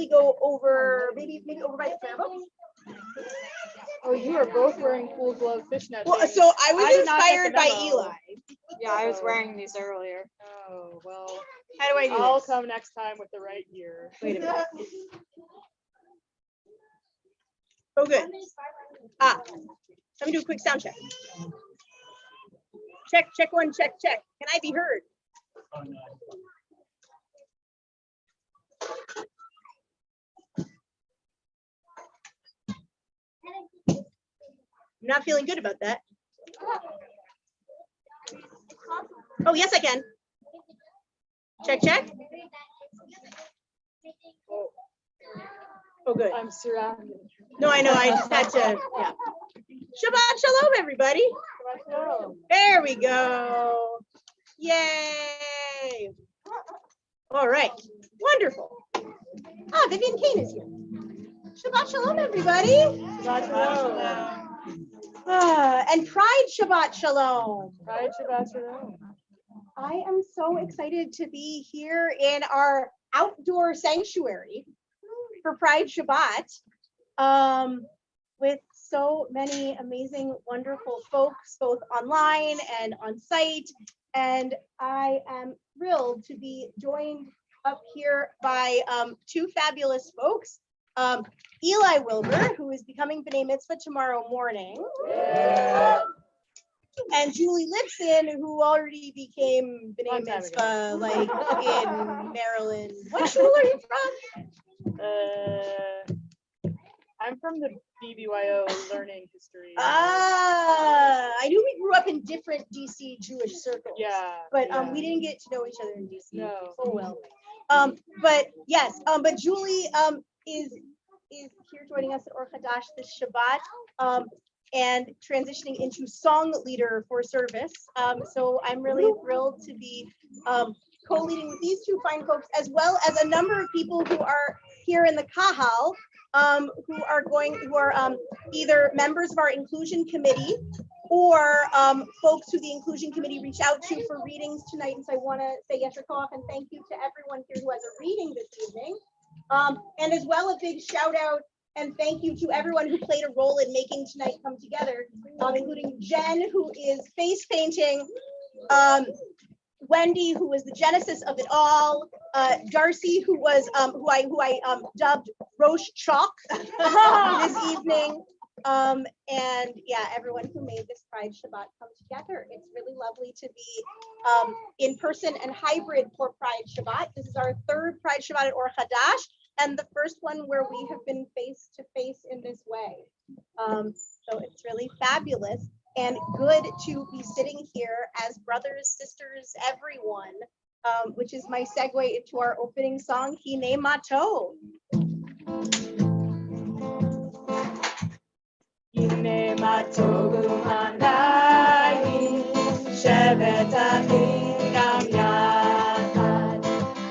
quickly go over, maybe over by the prayer book. Oh, you are both wearing cool glove fishnet. Well, so I was inspired by Eli. Yeah, I was wearing these earlier. Oh, well. How do I do I'll this? come next time with the right gear. Wait a minute. Oh, good. Let me do a quick sound check. Check one, check. Can I be heard? I'm not feeling good about that. Oh, yes, I can. Check. Oh, good. I'm surrounded. No, I know. I just had to, yeah. Shabbat shalom, everybody. Shalom. There we go. Yay. All right. Wonderful. Ah, Vivian Kane is here. Shabbat shalom, everybody. Shabbat shalom. And Pride Shabbat shalom. Pride Shabbat shalom. I am so excited to be here in our outdoor sanctuary for Pride Shabbat with so many amazing, wonderful folks, both online and on site. And I am thrilled to be joined up here by two fabulous folks. Eli Wilbur, who is becoming B'nai Mitzvah tomorrow morning. Yeah. And Julie Lipson, who already became B'nai Mitzvah, like in Maryland. What shul are you from? I'm from the BBYO Learning History. I knew we grew up in different DC Jewish circles. Yeah. But yeah. we didn't get to know each other in DC. No. Oh well. But yes, but Julie is here joining us at Or Hadash this Shabbat. And transitioning into song leader for service. So I'm really thrilled to be co-leading with these two fine folks, as well as a number of people who are here in the Kahal, who are either members of our inclusion committee or folks who the inclusion committee reached out to for readings tonight. And so I want to say Yasher Koach and thank you to everyone here who has a reading this evening. And as well, a big shout out and thank you to everyone who played a role in making tonight come together, including Jen, who is face painting, Wendy, who was the genesis of it all, Darcy, who was who I dubbed Roche Chalk this evening, and yeah, everyone who made this Pride Shabbat come together. It's really lovely to be in person and hybrid for Pride Shabbat. This is our third Pride Shabbat at Or Hadash, and the first one where we have been face to face in this way. So it's really fabulous and good to be sitting here as brothers, sisters, everyone, which is my segue into our opening song, Hineini Matov. Hineini Matov u'manayim, shevet achim gam yachad.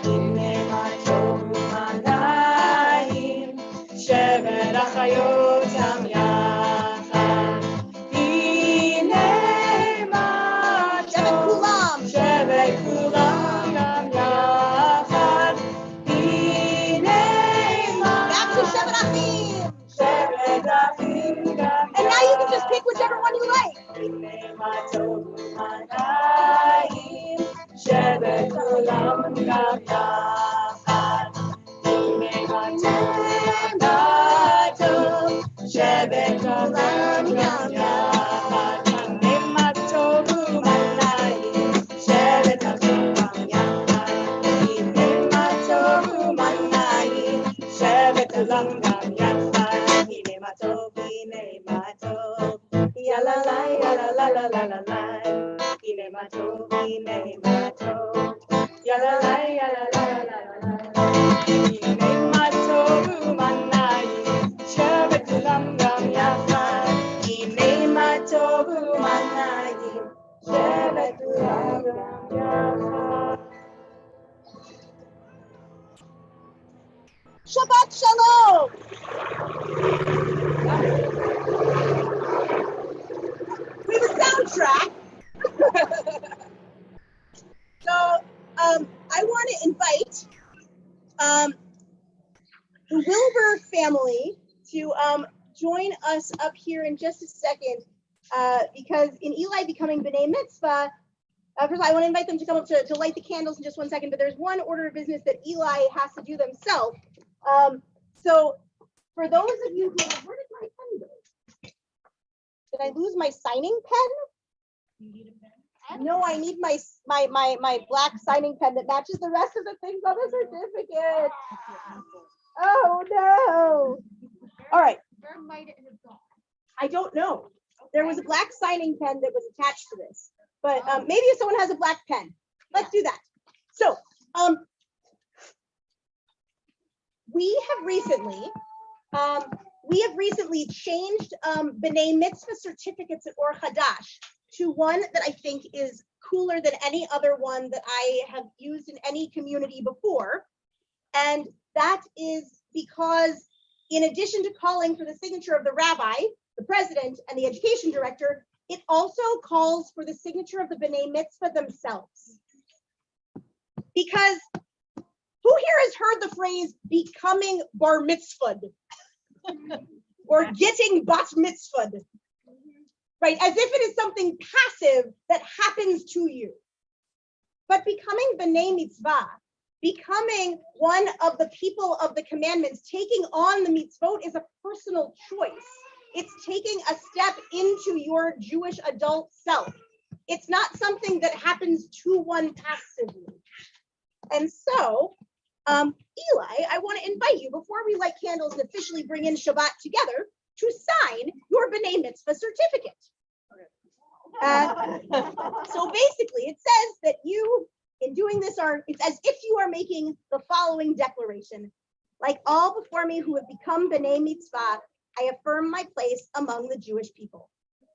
Hineini Matov u'manayim, shevet achayot gam yachad. Hineini Matov, shevet kulam gam yachad. Hineini Matov. Back to shevet achim. Shevet achim gam. And now you can just pick whichever one you like. Hineini Matov u'manayim, shevet kulam gam yachad. Hineini Matov, shevet kulam gam yachad. Hineini Matov u'manayim, shevet achim gam yachad. Hineini Matov u'manayim, shevet kulam gam yachad. Hineini Matov, Hineini Matov, ya la la ya la la la la la la. Hineini Matov, Hineini Matov, ya la la ya la la la la la. Hineini Matov u'manayim, shevet kulam gam yachad. Hineini Matov u'manayim, shevet kulam gam yachad. Shabbat shalom. We have a soundtrack. So I want to invite family to join us up here in just a second, because in Eli becoming B'nai Mitzvah, first of all, I want to invite them to come up to light the candles in just 1 second, but there's one order of business that Eli has to do themselves. So for those of you who, where did my pen go? Did I lose my signing pen? You need a pen? No, I need my black signing pen that matches the rest of the things on the certificate. Oh no. All right. Where might it have gone? I don't know. There was a black signing pen that was attached to this, but maybe if someone has a black pen, let's do that. So we have recently changed B'nai Mitzvah certificates at Or Hadash to one that I think is cooler than any other one that I have used in any community before. And that is because in addition to calling for the signature of the rabbi, the president, and the education director, it also calls for the signature of the B'nai Mitzvah themselves. Because who here has heard the phrase becoming bar mitzvahed or getting bat mitzvahed? Right, as if it is something passive that happens to you. But becoming B'nai Mitzvah, becoming one of the people of the commandments, taking on the mitzvot is a personal choice. It's taking a step into your Jewish adult self. It's not something that happens to one passively. And so, Eli, I want to invite you, before we light candles and officially bring in Shabbat together, to sign your B'nai Mitzvah certificate. So basically, it says that you, in doing this, it's as if you are making the following declaration. Like all before me who have become B'nai Mitzvah, I affirm my place among the Jewish people.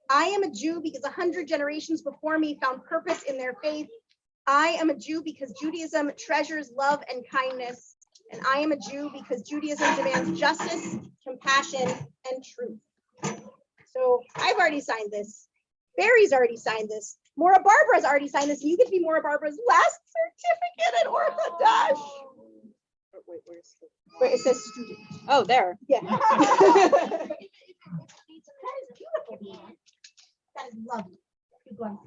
I am a Jew because 100 generations before me found purpose in their faith. I am a Jew because Judaism treasures love and kindness. And I am a Jew because Judaism demands justice, compassion, and truth. So I've already signed this. Barry's already signed this. Maura Barbara's already signed this. And you get to be Maura Barbara's last certificate at Or Hadash. Wait, where's the... Wait, it says student. Oh, there. Yeah. That is beautiful. That is lovely. Keep going.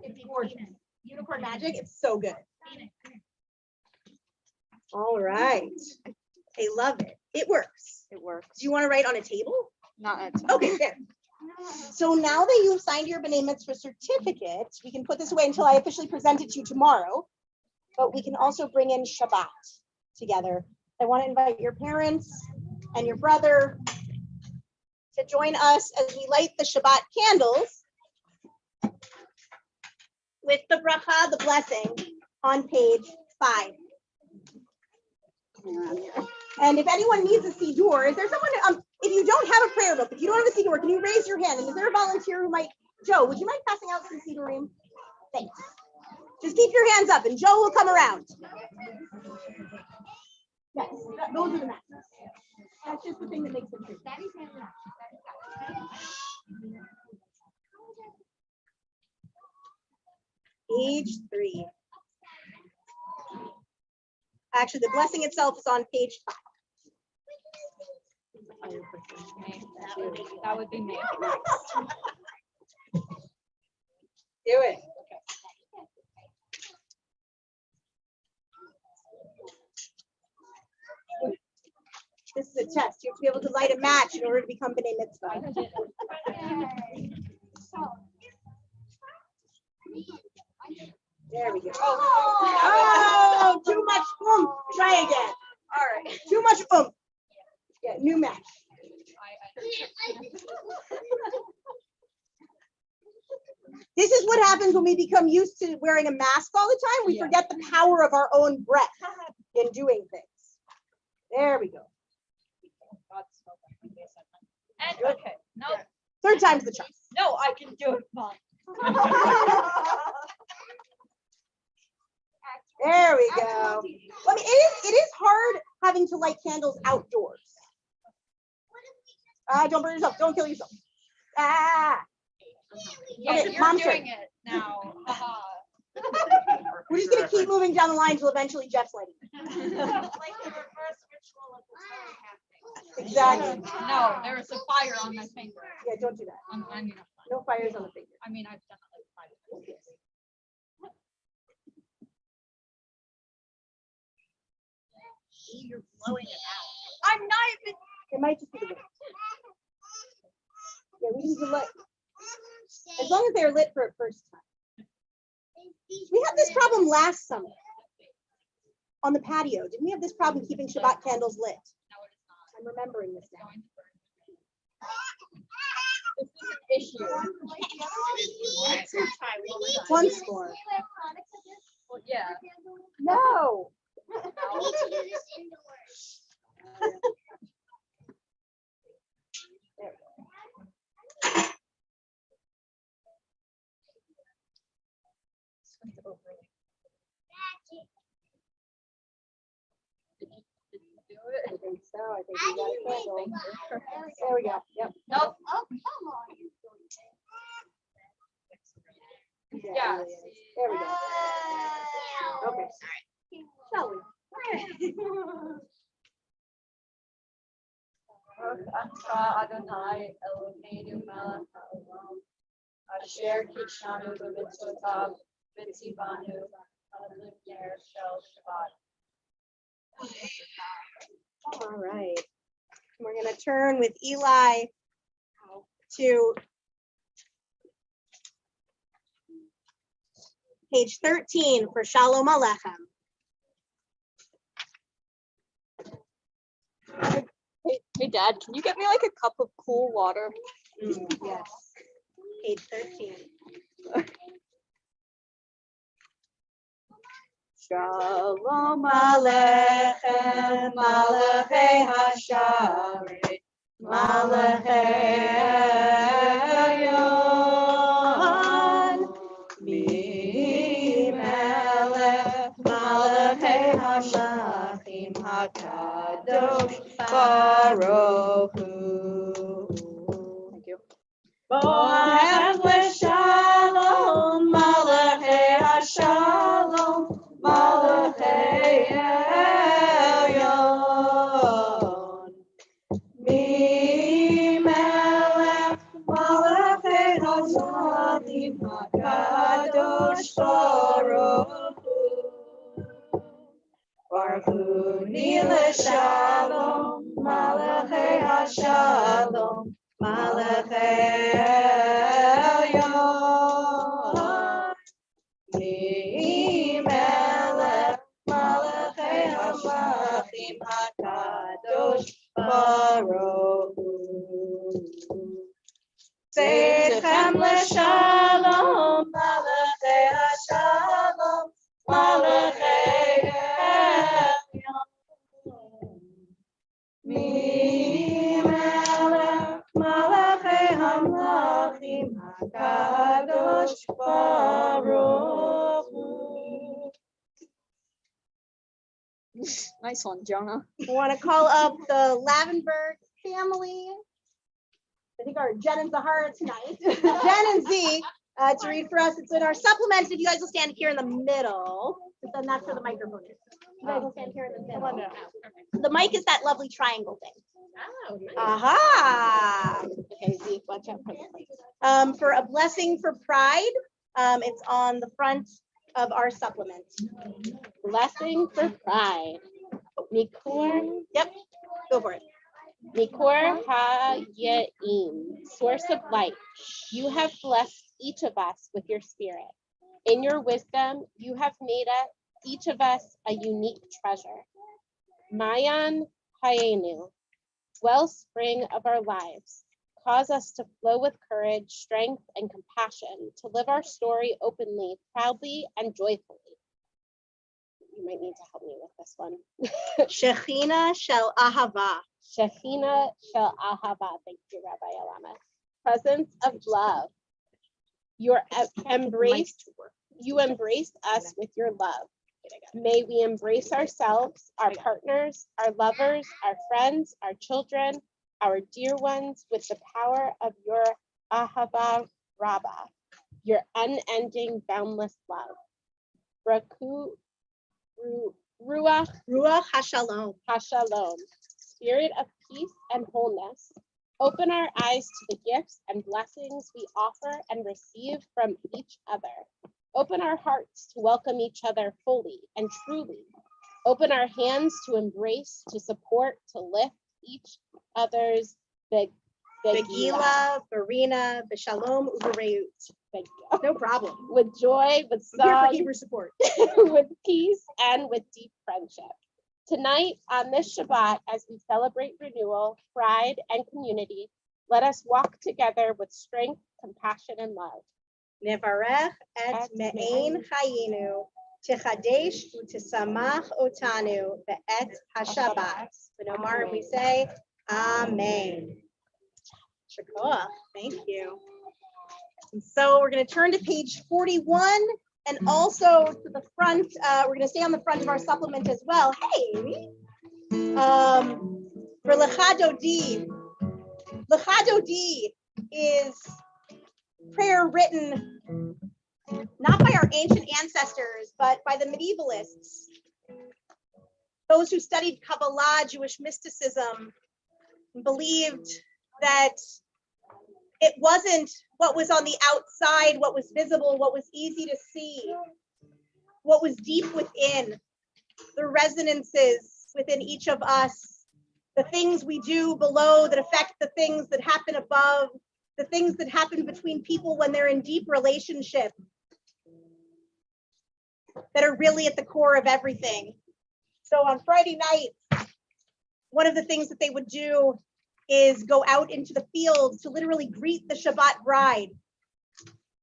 It's gorgeous. Unicorn magic. It's so good. All right. I love it. It works. It works. Do you want to write on a table? Not at Okay, there. So now that you've signed your B'nai Mitzvah certificate, we can put this away until I officially present it to you tomorrow. But we can also bring in Shabbat together. I want to invite your parents and your brother to join us as we light the Shabbat candles with the bracha, the blessing, on page 5. And if anyone needs a siddur, is there someone, if you don't have a prayer book, if you don't have a siddur, can you raise your hand? And is there a volunteer who might, Joe, would you mind passing out some siddurim? Thanks. Just keep your hands up and Joe will come around. Yes, those are the matches. That's just the thing that makes them true. Page 3. Actually, the blessing itself is on page 5. That would be me. Do it. This is a test. You have to be able to light a match in order to become B'nai Mitzvah. There we go. Oh, too much oomph. Try again. All right. Too much oomph. Yeah, new match. This is what happens when we become used to wearing a mask all the time. We forget the power of our own breath in doing things. There we go. And okay, no. Third time's the charm. No, I can do it fine. There we go. Well, I mean, it is hard having to light candles outdoors. Don't burn yourself. Don't kill yourself. Yeah, Okay, you're Mom's doing turn. it now. We're just gonna keep moving down the line until eventually Jeff's lighting. Like the reverse ritual of the Exactly. No, there is a fire on my finger. Yeah, don't do that. No fires on the finger. I mean, I've done it like 5 times. You're blowing it out. I'm not even. It might just be the wind. Yeah, we need to let, as long as they're lit for a first time. We had this problem last summer on the patio. Didn't we have this problem keeping Shabbat candles lit? No, it is not. I'm remembering this now. This is an issue. Once more. Well, yeah. No. I think so. I think we got a candle. There we go. Yep. Nope. Yeah. There we go. Okay. Shall we? Adonai Eloheinu melech haolam, asher kidshanu b'mitzvotav v'tzivanu l'nir shel Shabbat. All right. We're going to turn with Eli to page 13 for Shalom Aleichem. Hey Dad, can you get me like a cup of cool water? Yes. Page 13. Shalom Aleichem, Malachei Hasharet, Malachei Elyon, Melech, Malachei Hamlachim HaKadosh Baruch Hu. Thank you. Bohem l'shalom, Malachei Hashalom, Malachei Elyon. Melech, Malachei Hamlachim HaKadosh Baruch Hu. Baruch Hu l'shalom, Malachei Hashalom, Malachei Elyon. Melech, Malachei Hamlachim HaKadosh Baruch Hu. Zeichem l'shalom, Malachei Hashalom, Malachei Elyon. Melech, Malachei Hamlachim HaKadosh Baruch Hu. Nice one, Jonah. We want to call up the Lavenberg family. I think our Jen and Zahara tonight. Jen and Z to read for us. It's in our supplement. If you guys will stand here in the middle, but then that's where the microphone is. You guys will stand here in the middle. The mic is that lovely triangle thing. Aha. Okay, Z, watch out for the mic. For a blessing for Pride, it's on the front of our supplement. Blessing for Pride. Mikor, Yep, go for it. Mikor HaYeim, source of light. You have blessed each of us with your spirit. In your wisdom, you have made each of us a unique treasure. Mayan Hayenu, wellspring of our lives. Cause us to flow with courage, strength, and compassion, to live our story openly, proudly, and joyfully. You might need to help me with this one. Shechina Shel Ahava. Shechina Shel Ahava. Thank you, Rabbi Alanna. Presence of love. You embraced us with your love. May we embrace ourselves, our partners, our lovers, our friends, our children, our dear ones, with the power of your Ahava Rabbah, your unending, boundless love. Ruach Ruach HaShalom. HaShalom, spirit of peace and wholeness. Open our eyes to the gifts and blessings we offer and receive from each other. Open our hearts to welcome each other fully and truly. Open our hands to embrace, to support, to lift each other's Begila, Barina, Beshalom, Ubereut. No problem. with joy, with I'm here for song, Hebrew support. with peace, and with deep friendship. Tonight, on this Shabbat, as we celebrate renewal, pride, and community, let us walk together with strength, compassion, and love. Nevarech et me'ein chayinu, tichadesh u'tisamach otanu be'et haShabbat. V'nomar, and we say, Amen. Shakoach, thank you. And so we're going to turn to page 41 and also to the front. We're going to stay on the front of our supplement as well. Hey, for L'chadodi. L'chadodi is prayer written not by our ancient ancestors, but by the medievalists. Those who studied Kabbalah, Jewish mysticism, believed that it wasn't what was on the outside, what was visible, what was easy to see, what was deep within, the resonances within each of us, the things we do below that affect the things that happen above, the things that happen between people when they're in deep relationship, that are really at the core of everything. So on Friday night, one of the things that they would do is go out into the fields to literally greet the Shabbat bride.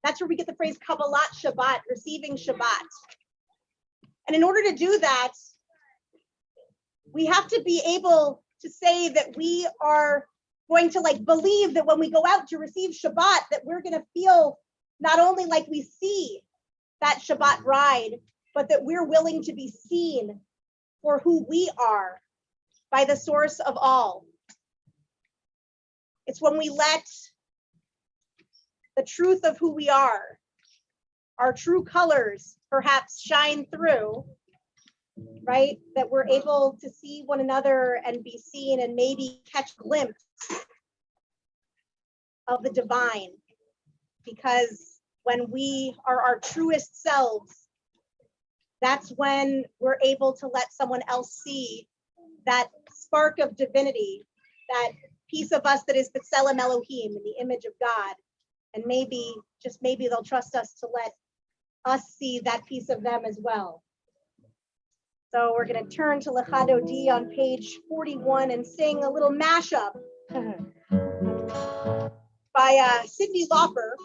That's where we get the phrase Kabbalat Shabbat, receiving Shabbat. And in order to do that, we have to be able to say that we are going to believe that when we go out to receive Shabbat, that we're going to feel not only like we see that Shabbat bride, but that we're willing to be seen for who we are by the source of all. It's when we let the truth of who we are, our true colors perhaps shine through, right? That we're able to see one another and be seen and maybe catch a glimpse of the divine. Because when we are our truest selves, that's when we're able to let someone else see that spark of divinity, that piece of us that is B'Tselem Elohim, in the image of God. And maybe, just maybe, they'll trust us to let us see that piece of them as well. So we're going to turn to L'chadodi on page 41 and sing a little mashup by Cyndi Lauper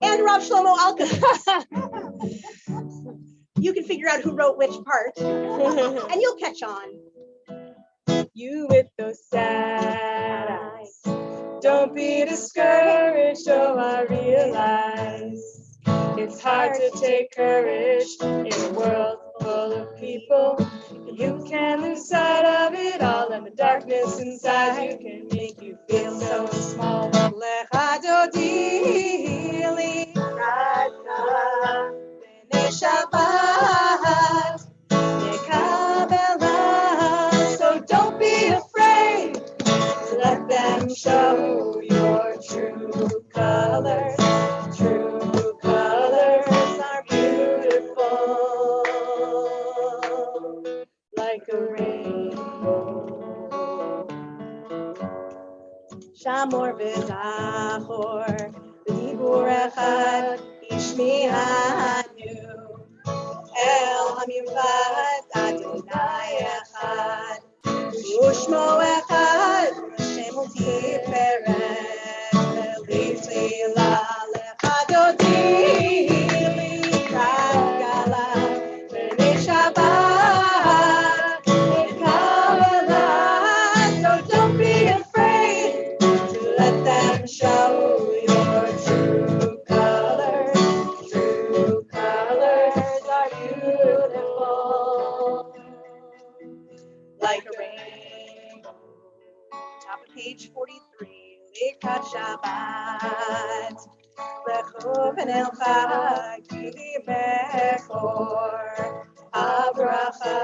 and Rav Shlomo Alkabetz. You can figure out who wrote which part, and you'll catch on. You with those sad eyes, don't be discouraged, oh I realize it's hard to take courage in a world full of people. You can lose sight of it all, and the darkness inside you can make you feel so small. L'chadodi li'rata b'nei Shabbat Kabbalah, so don't be afraid. Let them show your true colors. True colors are beautiful, like a rainbow. Shamor v'zachor v'dibur echad ishmi'anu El hamivad Adonai echad Ushmo echad Shemo tiferet L'tfila L'chadodi L'krat gala B'nei Shabbat Kabbalah. So don't be afraid to let them show your true colors. True colors are beautiful, like a rainbow. Top of page 43. Likrat Shabbat, Lechov and Elcha, Gili Bechor, Abracha,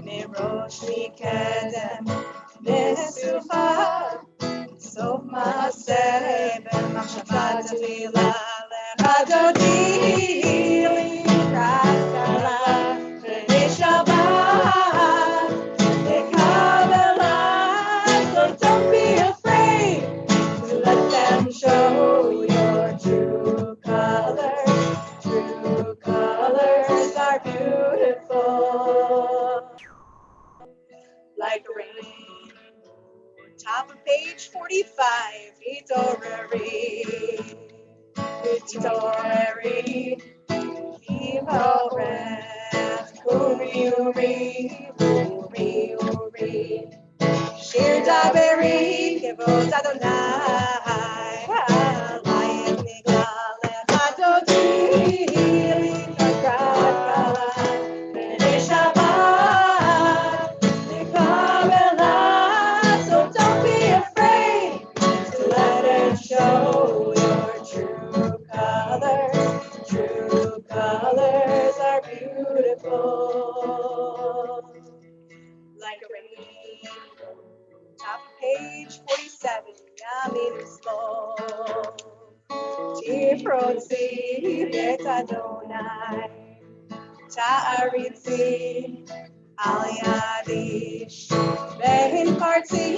Mirosh Mikedem, Nesufa מעשה במחשבה תפילה לחדותי לקראת קלה פני שבת לקבלה. So don't be afraid to let them show your true colors. True colors are beautiful. Like rain. Top of page 45. Hitorari. Hitorari. Hivoref. Uri uri. Uri uri. Shir daberi. Kivot Adonai. Halayim nigla lechadoti. Likrat kala. B'nei Shabbat. Kabbalah. So don't be afraid to let it show your true colors. True colors are beautiful. Like a rain. Top of page 47. Yamin slow. Tifrotzi et Adonai. Ta'aritzi. Aliadish, Ben Parti,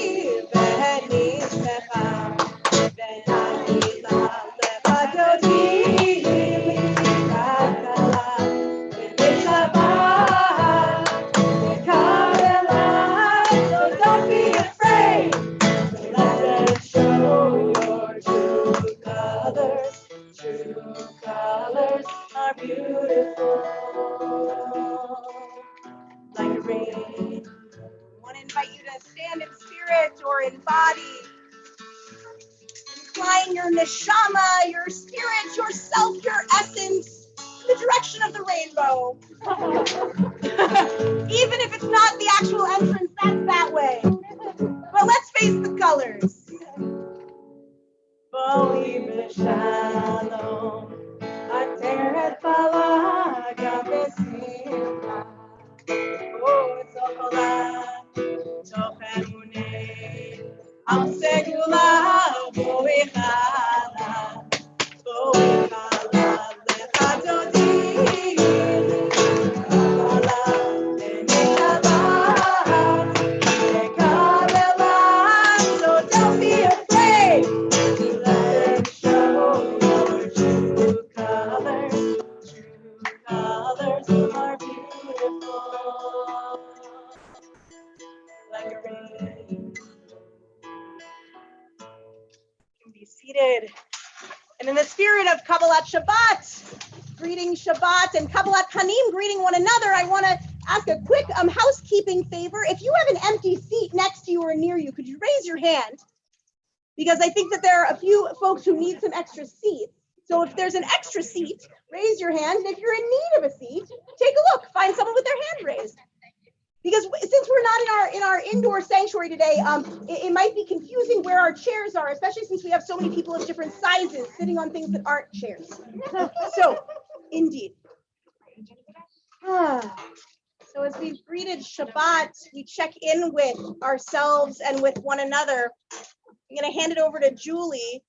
Ben Nismecha, Ben Amila, Levadodi, Kakala, Ben Shabbat, Kabbalah. So don't be afraid to let them show your true colors. True colors are beautiful. Like rain. I want to invite you to stand in spirit or in body. Incline your neshama, your spirit, yourself, your essence in the direction of the rainbow. Even if it's not the actual entrance, that's that way. But let's face the colors. Boi b'shalom, ateret balaga b'simcha. Oh, it's all Toch emunei, am segula, boi chala, lechadodi, kabbalah, b'nei Shabbat, lekabbalah. So don't be afraid to let them show your true colors. True colors are beautiful. Like a rain. You can be seated. And in the spirit of Kabbalat Shabbat, greeting Shabbat, and Kabbalat Hanim, greeting one another, I want to ask a quick housekeeping favor. If you have an empty seat next to you or near you, could you raise your hand? Because I think that there are a few folks who need some extra seats. So if there's an extra seat, raise your hand. And if you're in need of a seat, take a look, find someone with their hand raised. Because since we're not in our indoor sanctuary today, it might be confusing where our chairs are, especially since we have so many people of different sizes sitting on things that aren't chairs. So, indeed. So as we've greeted Shabbat, we check in with ourselves and with one another. I'm going to hand it over to Julie,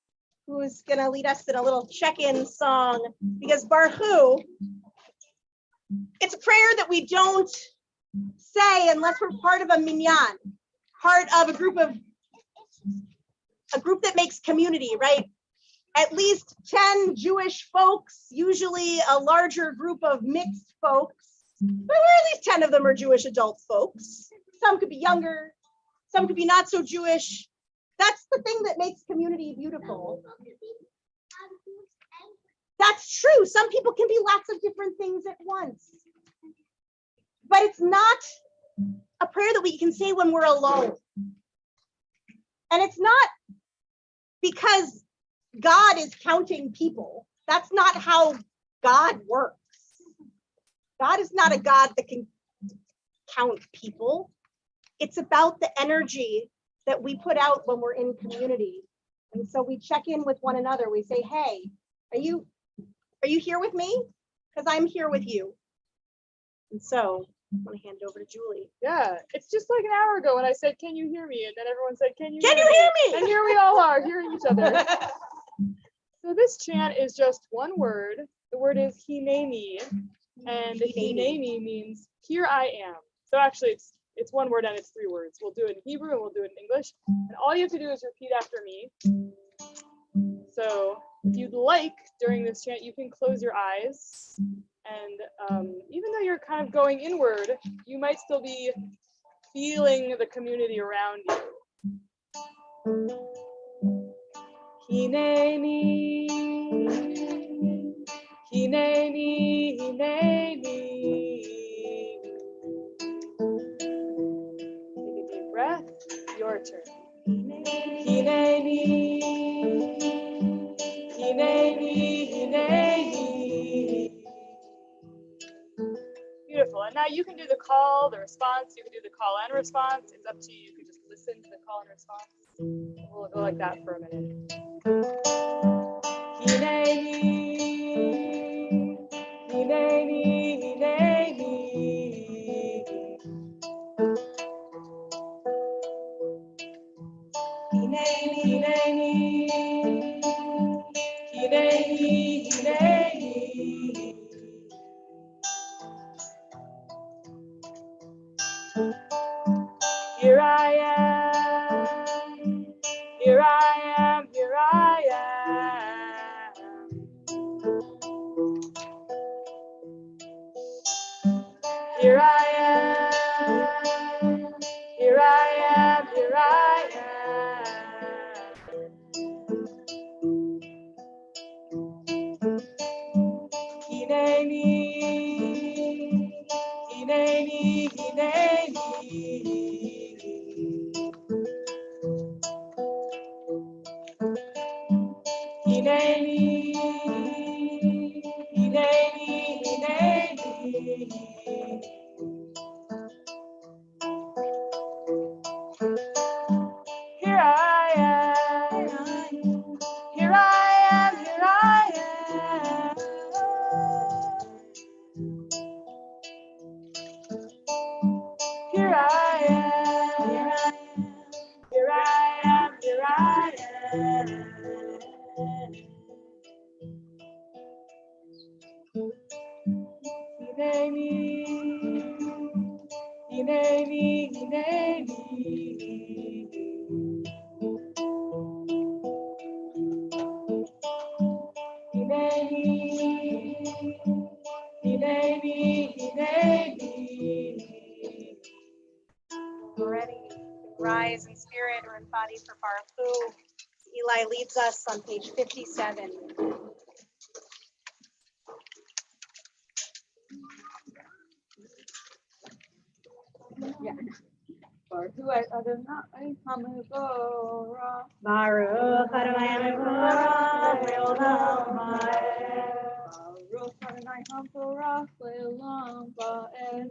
who's going to lead us in a little check-in song. Because Baruch Hu, it's a prayer that we don't say unless we're part of a minyan, part of a group that makes community, right? At least 10 Jewish folks, usually a larger group of mixed folks, but at least 10 of them are Jewish adult folks. Some could be younger, some could be not so Jewish. That's the thing that makes community beautiful. That's true. Some people can be lots of different things at once. But it's not a prayer that we can say when we're alone. And it's not because God is counting people. That's not how God works. God is not a God that can count people. It's about the energy that we put out when we're in community. And so we check in with one another. We say, hey, are you here with me? Because I'm here with you. And so I'm going to hand it over to Julie. Yeah, it's just like an hour ago when I said, can you hear me? And then everyone said, can you hear me? And here we all are. are hearing each other. So this chant is just one word. The word is Hineini, and Hineini means here I am. So actually it's one word and it's 3 words. We'll do it in Hebrew and we'll do it in English. And all you have to do is repeat after me. So if you'd like, during this chant, you can close your eyes. And even though you're kind of going inward, you might still be feeling the community around you. Hineini, Hineini, Hineini. Take a deep breath. Your turn. Hineini, Hineini, Hineini. Beautiful. And now you can do the call, the response. You can do the call and response. It's up to you. You can just listen to the call and response. We'll go like that for a minute. Hineini, Hineini, Hineini. Hineini, Hineini, Hineini, Hineini. Here I am, here I am, here I am. Here I am, here I am, here I am. Hineini, Hineini, Hineini. Hineini, Hineini, Hineini. Here I am, here I am, here I am. Here I am, here I am, here I am. Hineini, Hineini, Hineini. Hineini, Hineini, Hineini. Ready, rise in spirit or in body for Baruch. Eli leads us on page 57. Baruch Adonai Hamagora. Baruch Adonai Le'olam Ha'ed. Baruch Adonai Hamagora Le'olam Ha'ed.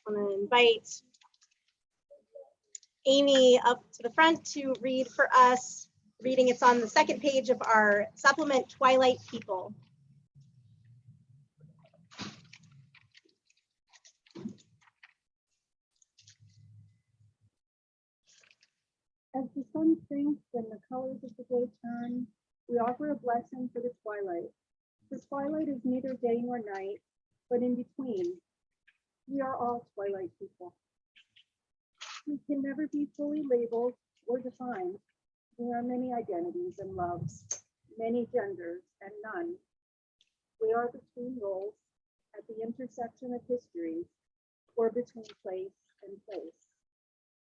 I'm going to invite Amy up to the front to read for us. Reading, it's on the second page of our supplement, Twilight People. As the sun sinks and the colors of the day turn, we offer a blessing for the twilight. For twilight is neither day nor night, but in between. We are all twilight people. We can never be fully labeled or defined. There are many identities and loves, many genders and none. We are between roles, at the intersection of histories, or between place and place.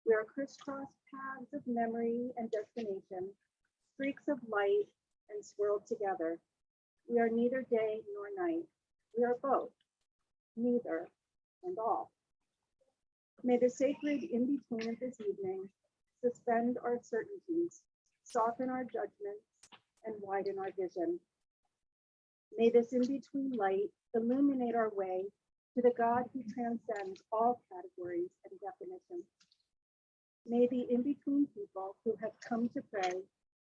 We are crisscrossed paths of memory and destination, streaks of light and swirled together. We are neither day nor night. We are both, neither and all. May the sacred in-between of this evening suspend our certainties, soften our judgments, and widen our vision. May this in-between light illuminate our way to the God who transcends all categories and definitions. May the in-between people who have come to pray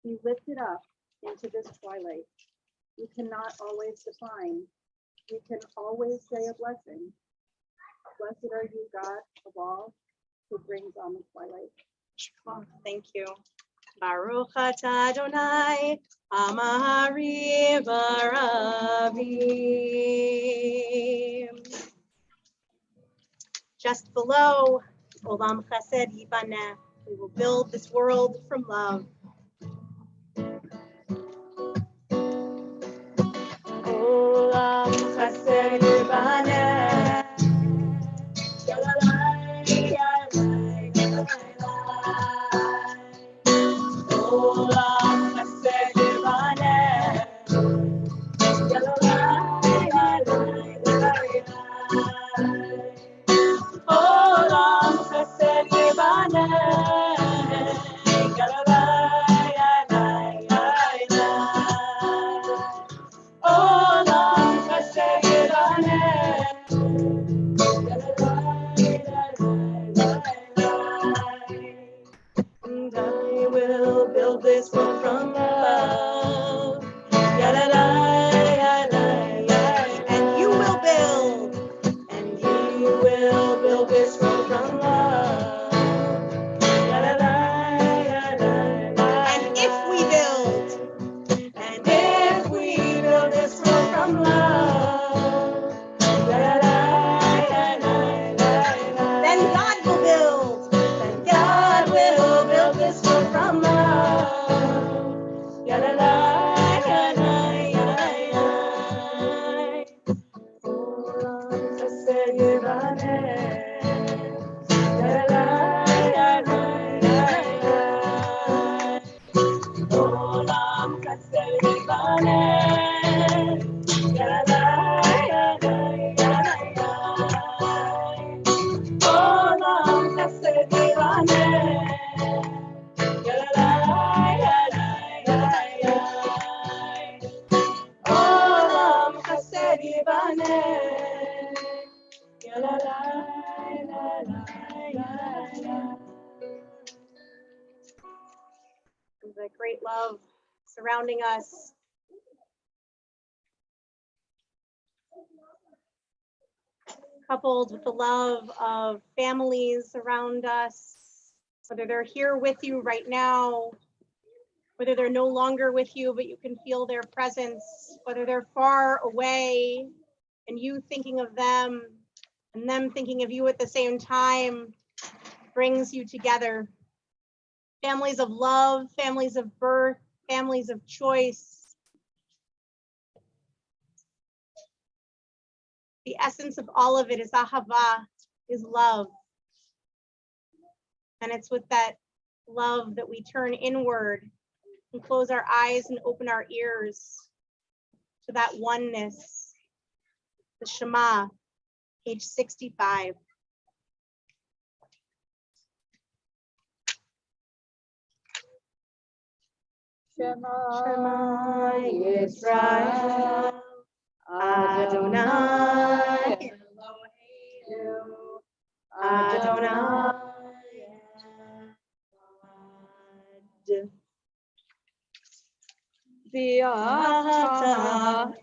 be lifted up into this twilight. We cannot always define, we can always say a blessing. Blessed are you, God of all, who brings on the twilight. Thank you. Baruch atah Adonai, Amari Baravim. Just below, Olam Chesed Yibaneh. We will build this world from love. Olam Chesed Yibaneh. Olam Chesed Yibaneh. Olam Chesed Yibaneh. Olam Chesed Yibaneh. And I will build this world from love. And you will build. And you will build this world from love. And if we build, And if we build this world from love, then God will build. then God will build this world from love. Olam Chesed Yibaneh. Olam Chesed Yibaneh. Olam Chesed Yibaneh. Olam Chesed Yibaneh. The great love surrounding us. Coupled with the love of families around us, whether they're here with you right now, whether they're no longer with you, but you can feel their presence, whether they're far away and you thinking of them and them thinking of you at the same time brings you together. Families of love, families of birth, families of choice. The essence of all of it is ahava, is love. And it's with that love that we turn inward and close our eyes and open our ears to that oneness. The Shema, page 65. Shema Yisrael, Adonai Eloheinu, Adonai Echad. V'ahavta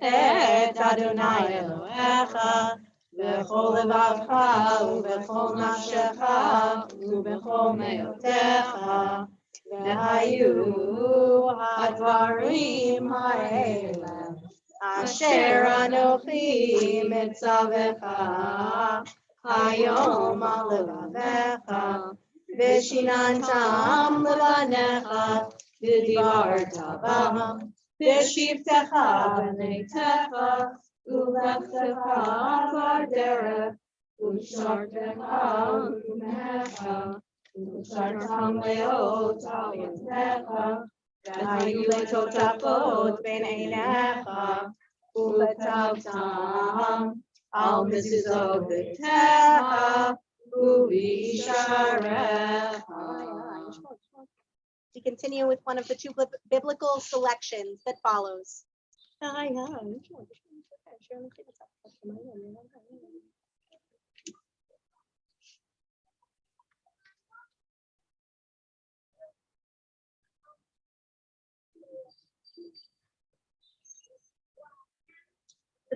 et Adonai Elohecha v'chol levavcha u'v'chol nafshecha u'v'chol me'otecha v'hayu hadvarim ha'ela asher anochi mitzavecha hayom al levavecha v'shinantam levanecha v'divarta bam v'shivtecha b'neitecha u'lechtecha b'derech u'shartecha u'mecha u'shartam leot al yadnecha v'hayu letotafot ben einecha u'letavtam al mezuzot beitecha u'visharecha. We continue with one of the two biblical selections that follows. The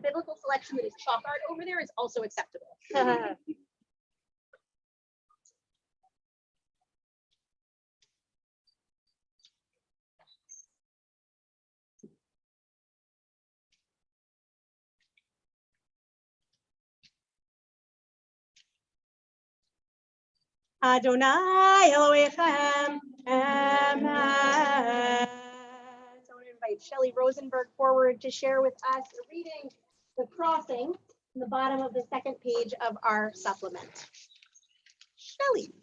biblical selection collection that is chalk art over there is also acceptable. Adonai Elohechem Emet. So I want to invite Shelley Rosenberg forward to share with us a reading the crossing in the bottom of the second page of our supplement. Shelley.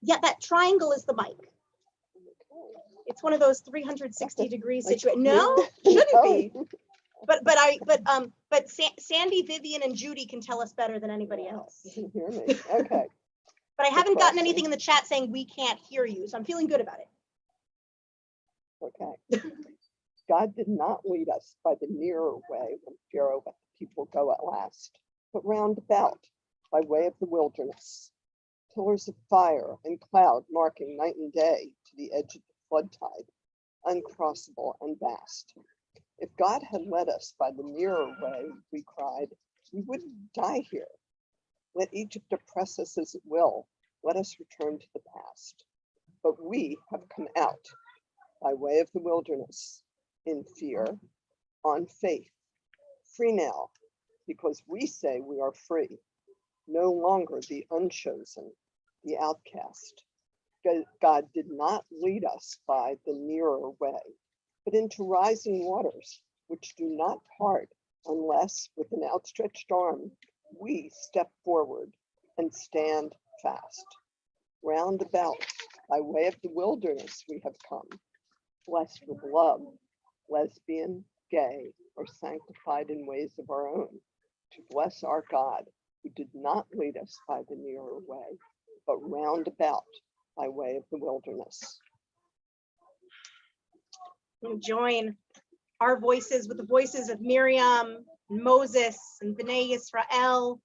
Yeah, that triangle is the mic. It's one of those 360-degree situations. No, shouldn't be. But Sandy, Vivian, and Judy can tell us better than anybody else. You can hear me. Okay. But I haven't gotten anything in the chat saying we can't hear you, so I'm feeling good about it. Okay. God did not lead us by the nearer way when Pharaoh let the people go at last, but round about by way of the wilderness. Pillars of fire and cloud marking night and day to the edge of the flood tide, uncrossable and vast. If God had led us by the nearer way, we cried, we wouldn't die here. Let Egypt oppress us as it will. Let us return to the past. But we have come out by way of the wilderness in fear, on faith, free now, because we say we are free, no longer the unchosen, the outcast. God did not lead us by the nearer way, but into rising waters, which do not part unless with an outstretched arm, we step forward and stand fast. Round about, by way of the wilderness we have come, blessed with love, lesbian, gay, or sanctified in ways of our own, to bless our God, who did not lead us by the nearer way, but round about by way of the wilderness. We'll join our voices with the voices of Miriam, and Moses, and Bnei Yisrael,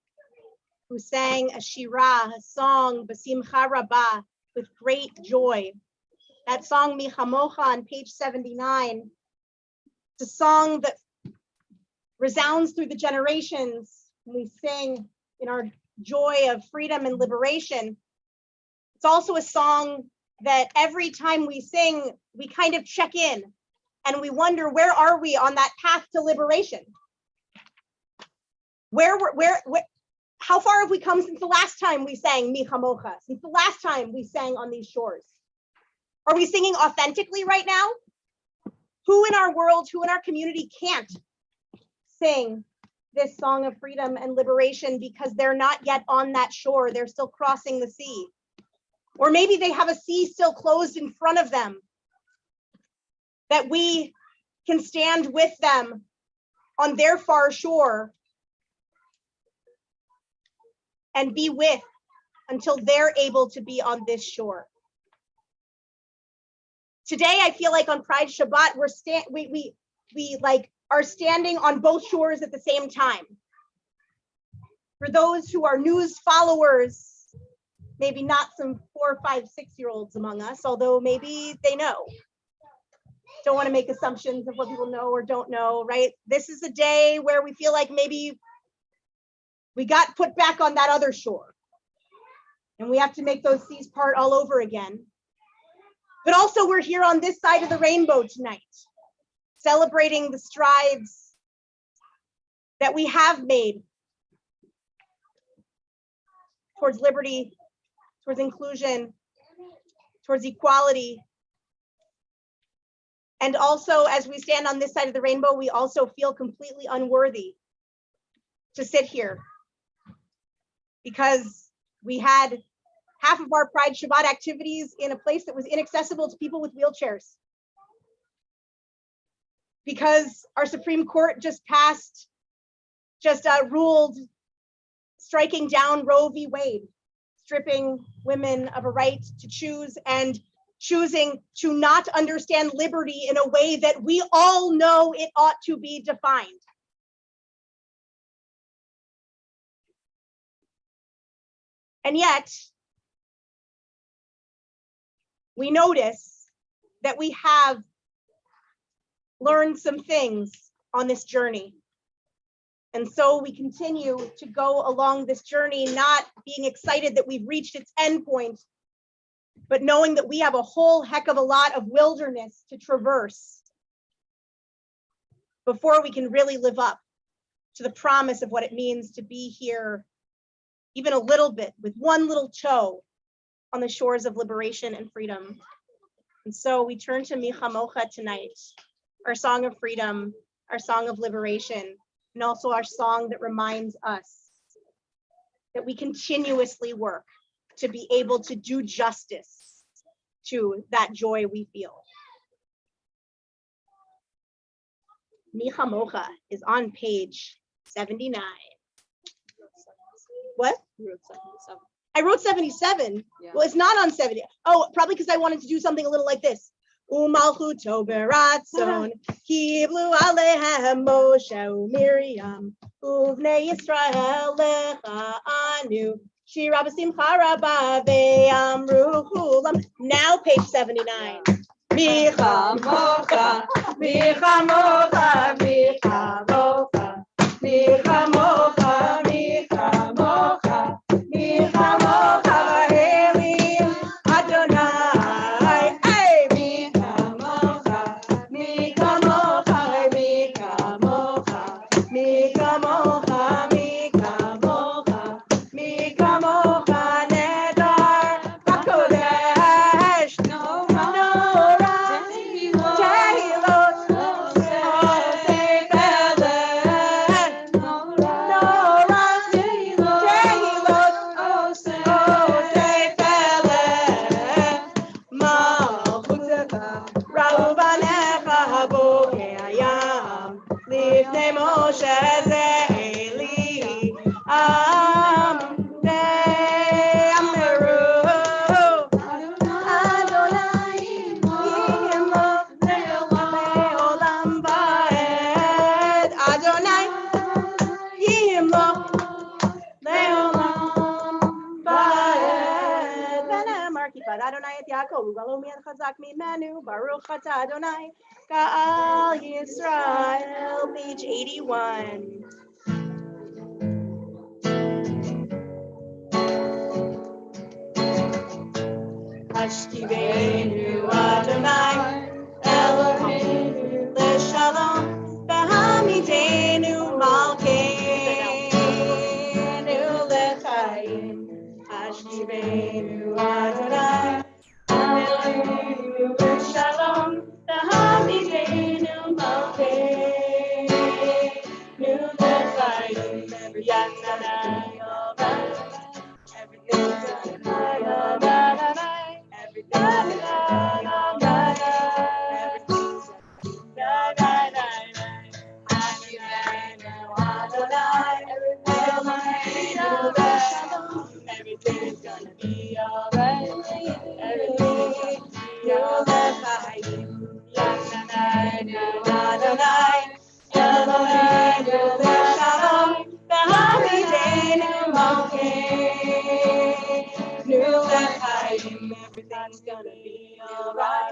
who sang a shirah, a song, B'simcha Rabbah, with great joy. That song, Mi Chamocha, on page 79, it's a song that resounds through the generations when we sing in our joy of freedom and liberation. It's also a song that every time we sing, we kind of check in and we wonder, where are we on that path to liberation? How far have we come since the last time we sang Mi Chamocha, since the last time we sang on these shores? Are we singing authentically right now? Who in our world, who in our community can't sing this song of freedom and liberation because they're not yet on that shore, they're still crossing the sea? Or maybe they have a sea still closed in front of them that we can stand with them on their far shore and be with until they're able to be on this shore. Today, I feel like on Pride Shabbat, we are standing on both shores at the same time. For those who are news followers, maybe not some 4, 5, 6-year-olds among us, although maybe they know. Don't want to make assumptions of what people know or don't know, right? This is a day where we feel like maybe we got put back on that other shore and we have to make those seas part all over again. But also we're here on this side of the rainbow tonight, celebrating the strides that we have made towards liberty, towards inclusion, towards equality. And also, as we stand on this side of the rainbow, we also feel completely unworthy to sit here because we had half of our Pride Shabbat activities in a place that was inaccessible to people with wheelchairs. Because our Supreme Court just ruled striking down Roe v. Wade, stripping women of a right to choose and choosing to not understand liberty in a way that we all know it ought to be defined. And yet, we notice that we have learned some things on this journey. And so we continue to go along this journey, not being excited that we've reached its end point, but knowing that we have a whole heck of a lot of wilderness to traverse before we can really live up to the promise of what it means to be here, even a little bit, with one little toe on the shores of liberation and freedom. And so we turn to Michamocha tonight, our song of freedom, our song of liberation, and also our song that reminds us that we continuously work to be able to do justice to that joy we feel. Michamocha is on page 79. What? I wrote 77. Yeah. Well, it's not on 70. Oh, probably because I wanted to do something a little like this. Umalchuto beratzon, kiblu alehem Moshe uMiriam, uvnei Yisrael lecha anu, shira b'simcha rabba ve'amru chulam. Now page 79. Michamocha, Michamocha, Michamocha, Michamocha, Michamocha, Michamocha, Elim Adonai. Hey, Michamocha, Michamocha, Michamocha, Michamocha, Michamocha, Michamocha, Nedar Bakodesh. No, Adonai et Yaakov, Ugalo Mian Chazak Mimenu, Baruch Atah Adonai, Ka'al Yisrael, page 81. Hashtivenu Adonai, Eloheinu L'Shalom, V'hamidenu Malkeinu L'chaim. Hashtivenu Adonai, Eloheinu L'Shalom, V'hamidenu Malkeinu L'chaim. Every Yatzanai Yovad, everything's Adonai, everything's everything's gonna be alright. Everything you'll L'chaim. Yatzanai Adonai, Eloheinu L'Shalom, V'hamidenu Malkeinu L'chaim. Everything's gonna be alright.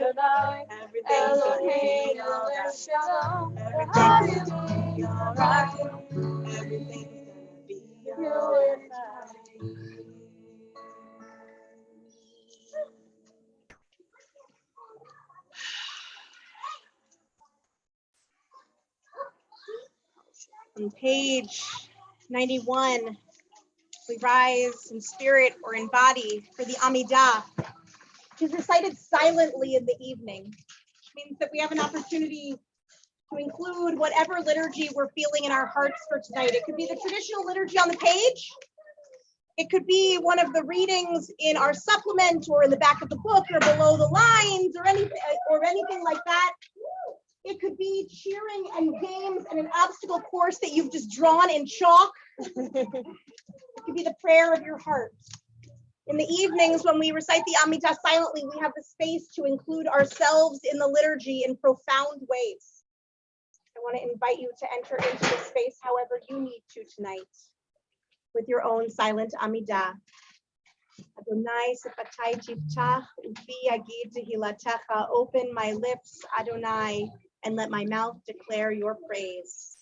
Everything's gonna be alright. Everything's gonna be alright. Everything's gonna be alright. On page 91, we rise in spirit or in body for the Amidah, which is recited silently in the evening, which means that we have an opportunity to include whatever liturgy we're feeling in our hearts for tonight. It could be the traditional liturgy on the page. It could be one of the readings in our supplement or in the back of the book or below the lines or anything like that. It could be cheering and games and an obstacle course that you've just drawn in chalk. It could be the prayer of your heart. In the evenings, when we recite the Amidah silently, we have the space to include ourselves in the liturgy in profound ways. I want to invite you to enter into this space however you need to tonight with your own silent Amidah. Adonai sefatai tiftach ufi agid tehilatecha. Open my lips, Adonai, and let my mouth declare your praise.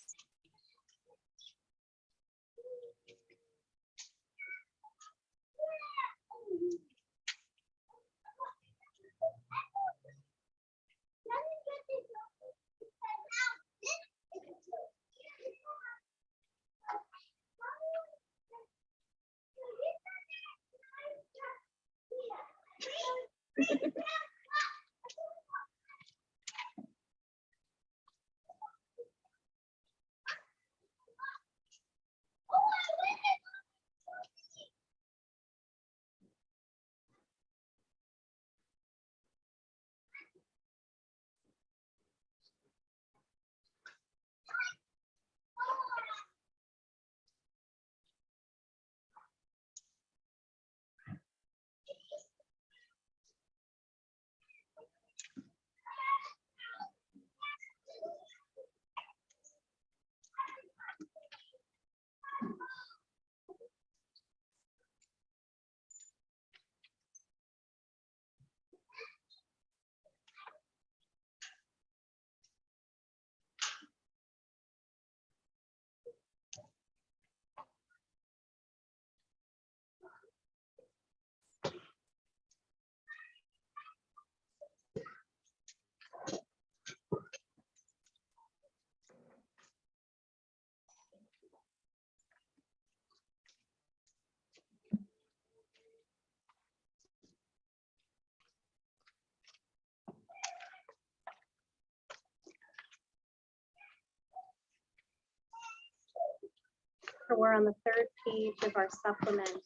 We're on the third page of our supplement.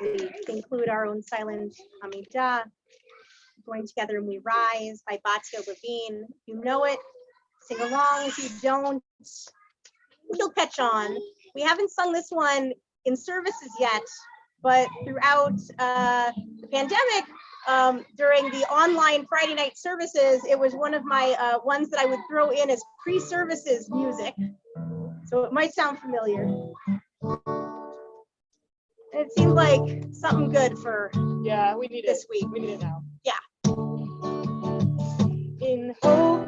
We include our own silent Amidah, Join Together and We Rise by Batya Levine. You know it, sing along. If you don't, you'll catch on. We haven't sung this one in services yet, but throughout the pandemic, during the online Friday night services, it was one of my ones that I would throw in as pre-services music. So it might sound familiar. It seemed like something good for We need this week. We need it now. Yeah. In hope,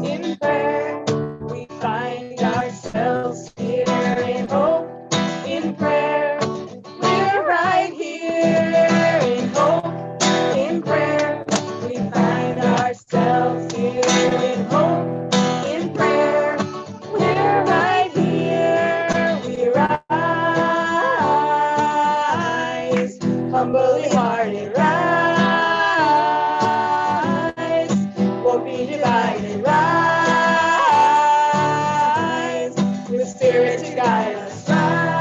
in prayer, we find ourselves here. In hope, in prayer, we're right here. In hope, in prayer, we find ourselves here. In hope, in prayer, we're right here. We rise, humbly hearted rise, won't be divided, rise, with Spirit to guide us, rise.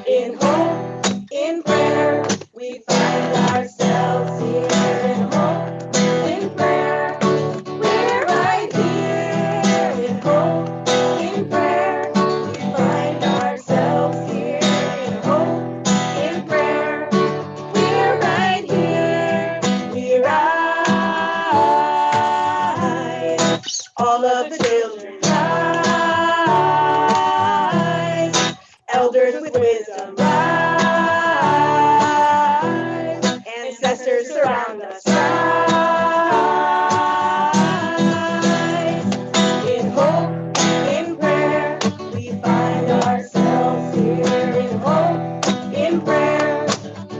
In hope, in prayer, we find ourselves here. In hope, in prayer, we're right here. In hope, in prayer, we find ourselves here. In hope, in prayer, we're right here. We rise. All of the children rise. Elders with wisdom rise. Ancestors surround us rise. In hope, in prayer, we find ourselves here. In hope, in prayer,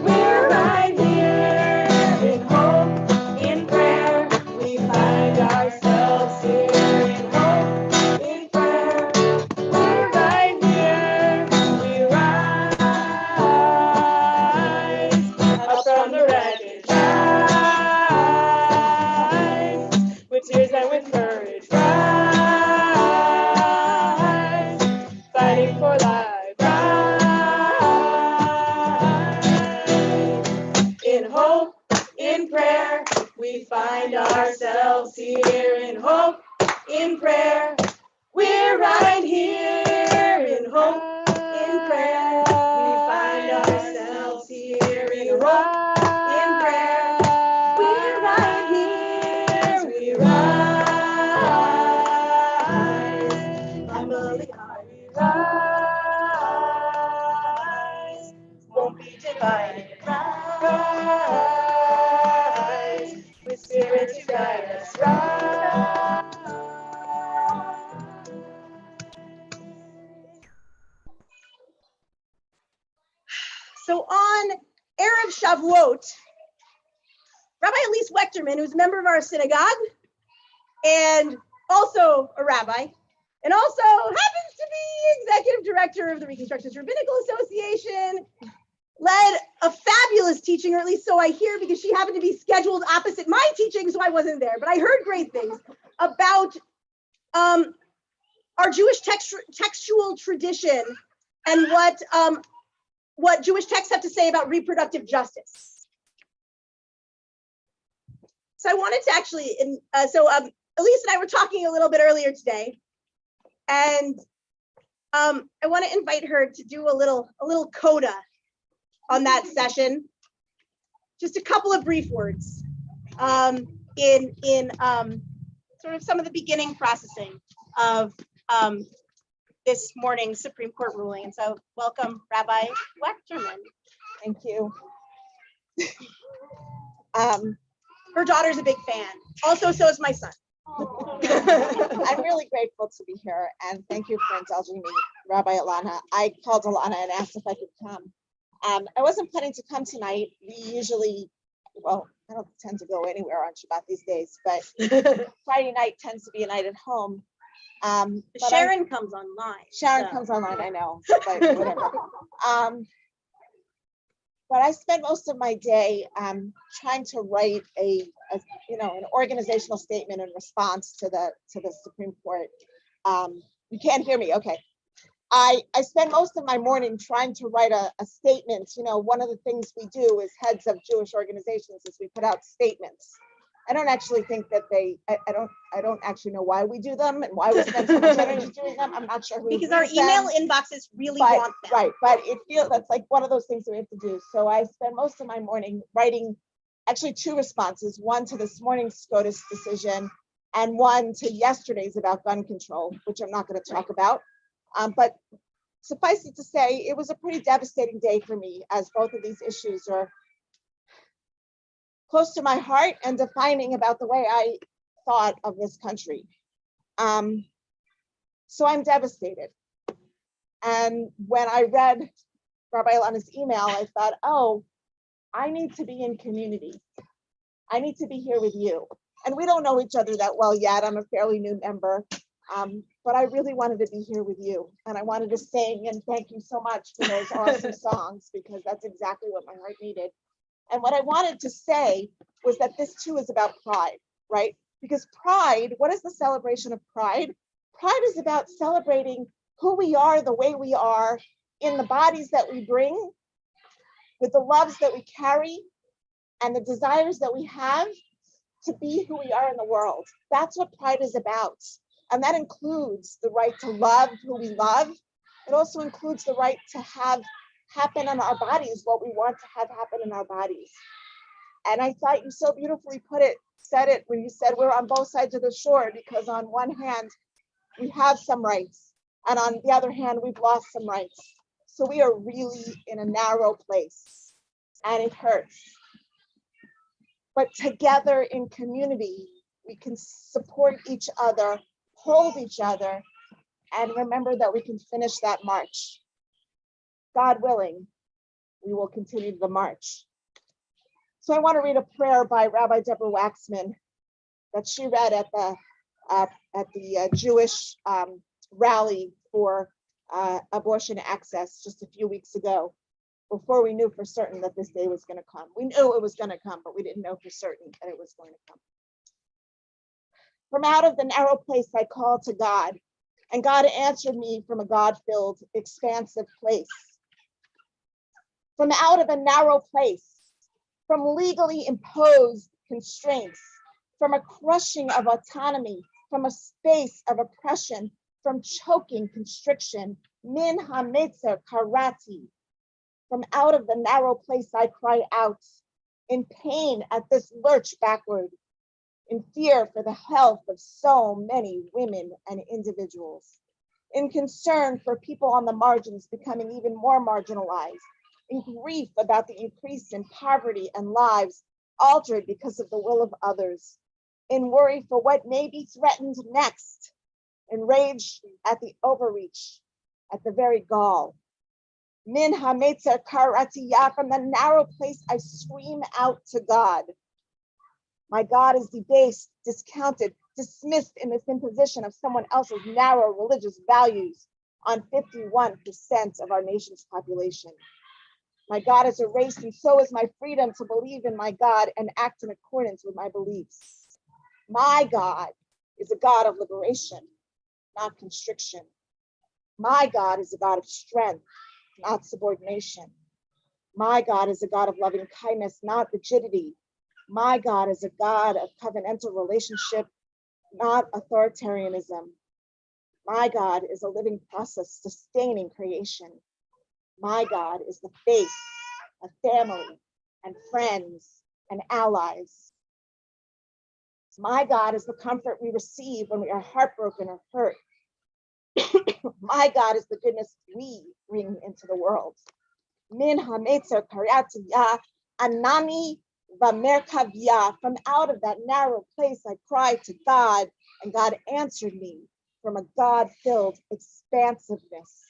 we're right here. In hope, in prayer, we find ourselves here. In hope, in prayer, we're right here. We rise up from the wreckage, rise with tears and with courage, rise fighting for life, rise. In hope, in prayer, we find ourselves here. In hope, in prayer, we're right here. In hope, in prayer, we find ourselves here. In hope, in prayer, we're right here. We rise, humbly we rise, won't be divided, rise, Shavuot, Rabbi Elise Wechterman, who's a member of our synagogue and also a rabbi, and also happens to be executive director of the Reconstructionist Rabbinical Association, led a fabulous teaching, or at least so I hear, because she happened to be scheduled opposite my teaching, so I wasn't there, but I heard great things about our Jewish textual tradition and what Jewish texts have to say about reproductive justice. So I wanted to actually, Elise and I were talking a little bit earlier today, and I want to invite her to do a little coda on that session. Just a couple of brief words in sort of some of the beginning processing of this morning's Supreme Court ruling. And so welcome, Rabbi Wechterman. Thank you. Her daughter's a big fan. Also, so is my son. I'm really grateful to be here, and thank you for indulging me, Rabbi Alanna. I called Alanna and asked if I could come. I wasn't planning to come tonight. We usually, well, I don't tend to go anywhere on Shabbat these days, but Friday night tends to be a night at home. But Sharon comes online. Sharon comes online, I know, but whatever. But I spent most of my day trying to write an organizational statement in response to the Supreme Court. You can't hear me, okay. I spent most of my morning trying to write a statement. You know, one of the things we do as heads of Jewish organizations is we put out statements. I don't actually think that I don't actually know why we do them and why we spend so much energy doing them. I'm not sure who. Because our email inboxes really want them. Right, but it feels that's like one of those things that we have to do. So I spent most of my morning writing actually two responses, one to this morning's SCOTUS decision and one to yesterday's about gun control, which I'm not going to talk about. But suffice it to say, it was a pretty devastating day for me, as both of these issues are close to my heart and defining about the way I thought of this country. So I'm devastated. And when I read Rabbi Alanna's email, I thought, oh, I need to be in community. I need to be here with you. And we don't know each other that well yet. I'm a fairly new member. But I really wanted to be here with you, and I wanted to sing and thank you so much for those awesome songs, because that's exactly what my heart needed. And what I wanted to say was that this too is about pride, right? Because pride, what is the celebration of pride? Pride is about celebrating who we are, the way we are, in the bodies that we bring, with the loves that we carry, and the desires that we have to be who we are in the world. That's what pride is about. And that includes the right to love who we love. It also includes the right to have happen in our bodies what we want to have happen in our bodies. And I thought you so beautifully said it when you said we're on both sides of the shore, because on one hand, we have some rights, and on the other hand, we've lost some rights. So we are really in a narrow place, and it hurts. But together in community, we can support each other, hold each other, and remember that we can finish that march. God willing, we will continue the march. So I want to read a prayer by Rabbi Deborah Waxman that she read at the Jewish rally for abortion access just a few weeks ago, before we knew for certain that this day was going to come. We knew it was going to come, but we didn't know for certain that it was going to come. From out of the narrow place I called to God, and God answered me from a God-filled, expansive place. From out of a narrow place, from legally imposed constraints, from a crushing of autonomy, from a space of oppression, from choking constriction, min hametzer karati. From out of the narrow place I cry out, in pain at this lurch backward, in fear for the health of so many women and individuals, in concern for people on the margins becoming even more marginalized, in grief about the increase in poverty and lives altered because of the will of others, in worry for what may be threatened next, in rage at the overreach, at the very gall, Min hametzer karatiyah, from the narrow place I scream out to God. My God is debased, discounted, dismissed in this imposition of someone else's narrow religious values on 51% of our nation's population. My God is erased, and so is my freedom to believe in my God and act in accordance with my beliefs. My God is a God of liberation, not constriction. My God is a God of strength, not subordination. My God is a God of loving kindness, not rigidity. My God is a God of covenantal relationship, not authoritarianism. My God is a living process sustaining creation. My God is the faith of family and friends and allies. My God is the comfort we receive when we are heartbroken or hurt. My God is the goodness we bring into the world. Min hametzer karyatiyah anani v'merkaviyah. From out of that narrow place I cried to God, and God answered me from a God-filled expansiveness.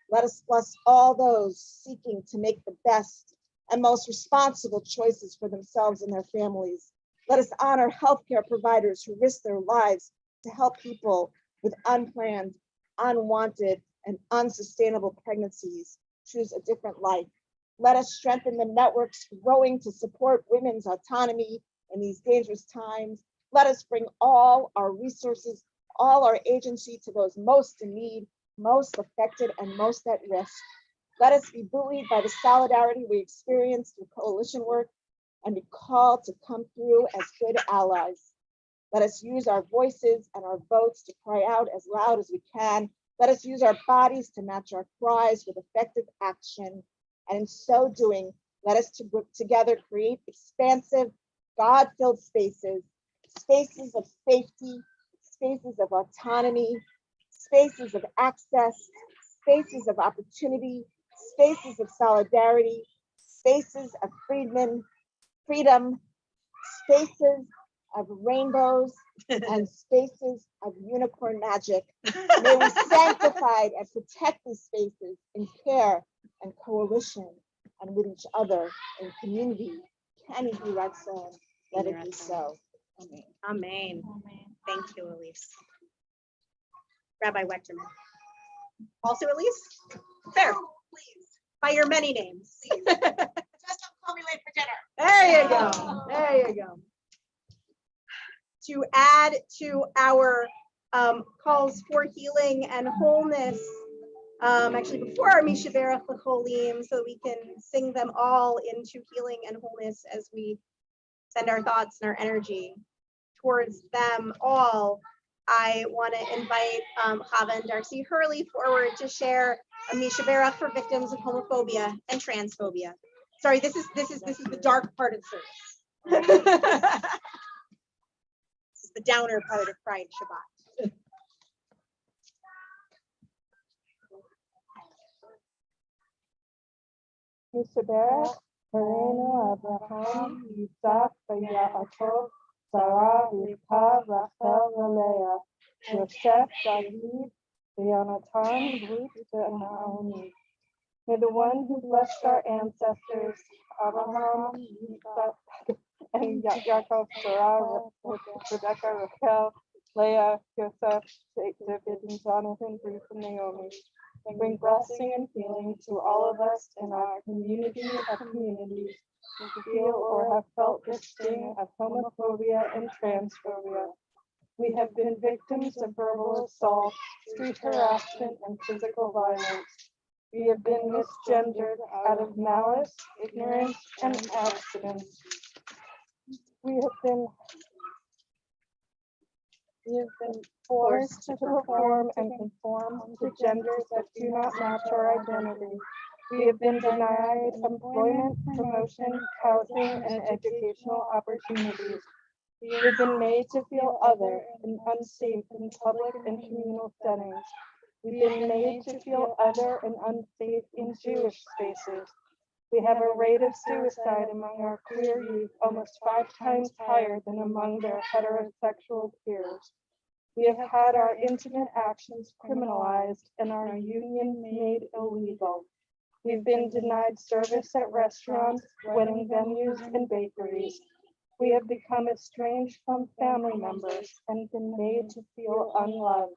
Let us bless all those seeking to make the best and most responsible choices for themselves and their families. Let us honor healthcare providers who risk their lives to help people with unplanned, unwanted, and unsustainable pregnancies choose a different life. Let us strengthen the networks growing to support women's autonomy in these dangerous times. Let us bring all our resources, all our agency to those most in need, most affected, and most at risk. Let us be buoyed by the solidarity we experience through coalition work and be called to come through as good allies. Let us use our voices and our votes to cry out as loud as we can. Let us use our bodies to match our cries with effective action. And in so doing, let us together create expansive, God-filled spaces, spaces of safety, spaces of autonomy, spaces of access, spaces of opportunity, spaces of solidarity, spaces of freedom, spaces of rainbows, and spaces of unicorn magic. May we sanctify and protect these spaces in care and coalition and with each other in community. Can it be Ratzon? Let it be so. Amen. Amen. Thank you, Elise. Rabbi Wechterman. Also, Elise? Fair, please. By your many names. Just don't call me late for dinner. There you go. There you go. To add to our calls for healing and wholeness, actually before our Mishaberach L'cholim, so we can sing them all into healing and wholeness as we send our thoughts and our energy towards them all. I want to invite Chava and Darcy Hurley forward to share a Mishaberach for victims of homophobia and transphobia. Sorry, this is the dark part of the service. This is the downer part of Pride Shabbat. Mishaberach, Harenu Abraham, Yitzhak, Yaakov, Sarah, Rivka, Rachel, Leah, Yosef, David, Yonatan, Ruth, and Naomi. May the one who blessed our ancestors, Abraham, Yitzhak, and Yaakov, Sarah, Rebecca, Rachel, Leah, Yosef, David, and Jonathan, Ruth, and Naomi, and bring blessing and healing to all of us in our community of communities who feel or have felt the sting of homophobia and transphobia. We have been victims of verbal assault, street harassment, and physical violence. We have been misgendered out of malice, ignorance, and accidents. We have been forced to perform and conform to genders that do not match our identity. We have been denied employment, promotion, housing, and educational opportunities. We have been made to feel other and unsafe in public and communal settings. We've been made to feel other and unsafe in Jewish spaces. We have a rate of suicide among our queer youth almost 5 times higher than among their heterosexual peers. We have had our intimate actions criminalized and our union made illegal. We've been denied service at restaurants, wedding venues, and bakeries. We have become estranged from family members and been made to feel unloved.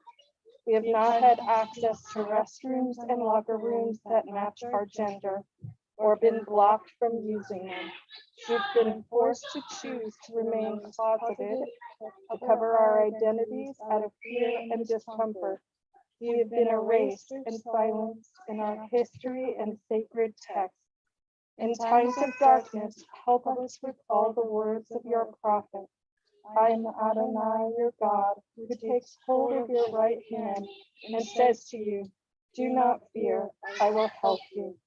We have not had access to restrooms and locker rooms that match our gender, or been blocked from using them. We've been forced to choose to remain closeted, to cover our identities out of fear and discomfort. We have been erased and silenced in our history and sacred texts. In times of darkness, help us recall the words of your prophet. I am Adonai, your God, who takes hold of your right hand and says to you, do not fear, I will help you.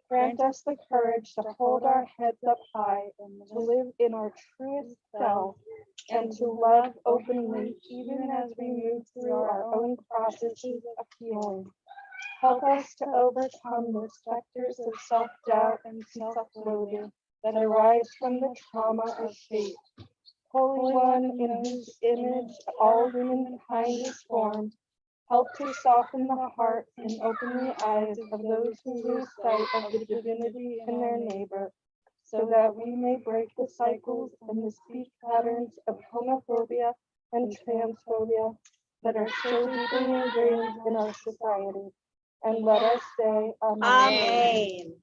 Grant us the courage to hold our heads up high, to live in our truest self, and to love openly, even as we move through our own processes of healing. Help us to overcome the specters of self-doubt and self-loathing that arise from the trauma of fate. Holy One, in whose image all humankind is formed, help to soften the hearts and open the eyes of those who lose sight of the divinity in their neighbor, so that we may break the cycles and the speech patterns of homophobia and transphobia that are so deeply ingrained in our society. And let us say Amen. Amen.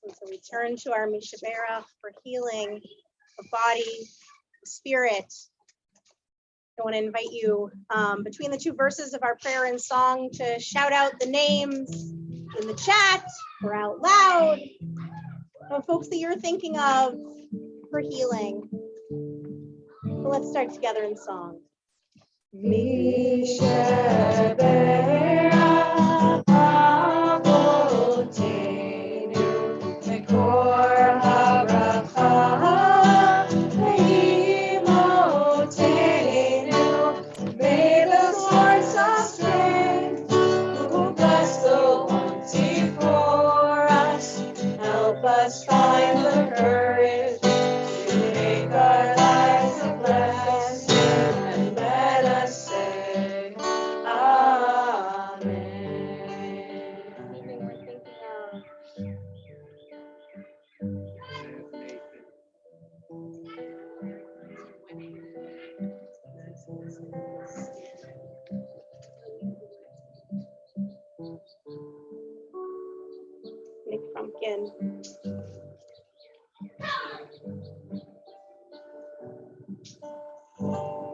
And so we turn to our Mishabera for healing of body, spirit. I want to invite you between the two verses of our prayer and song to shout out the names in the chat or out loud of folks that you're thinking of for healing. So let's start together in song. Find the courage to make our lives a blessing, and let us say Amen. Anything we're thinking of. Nick Pumpkin.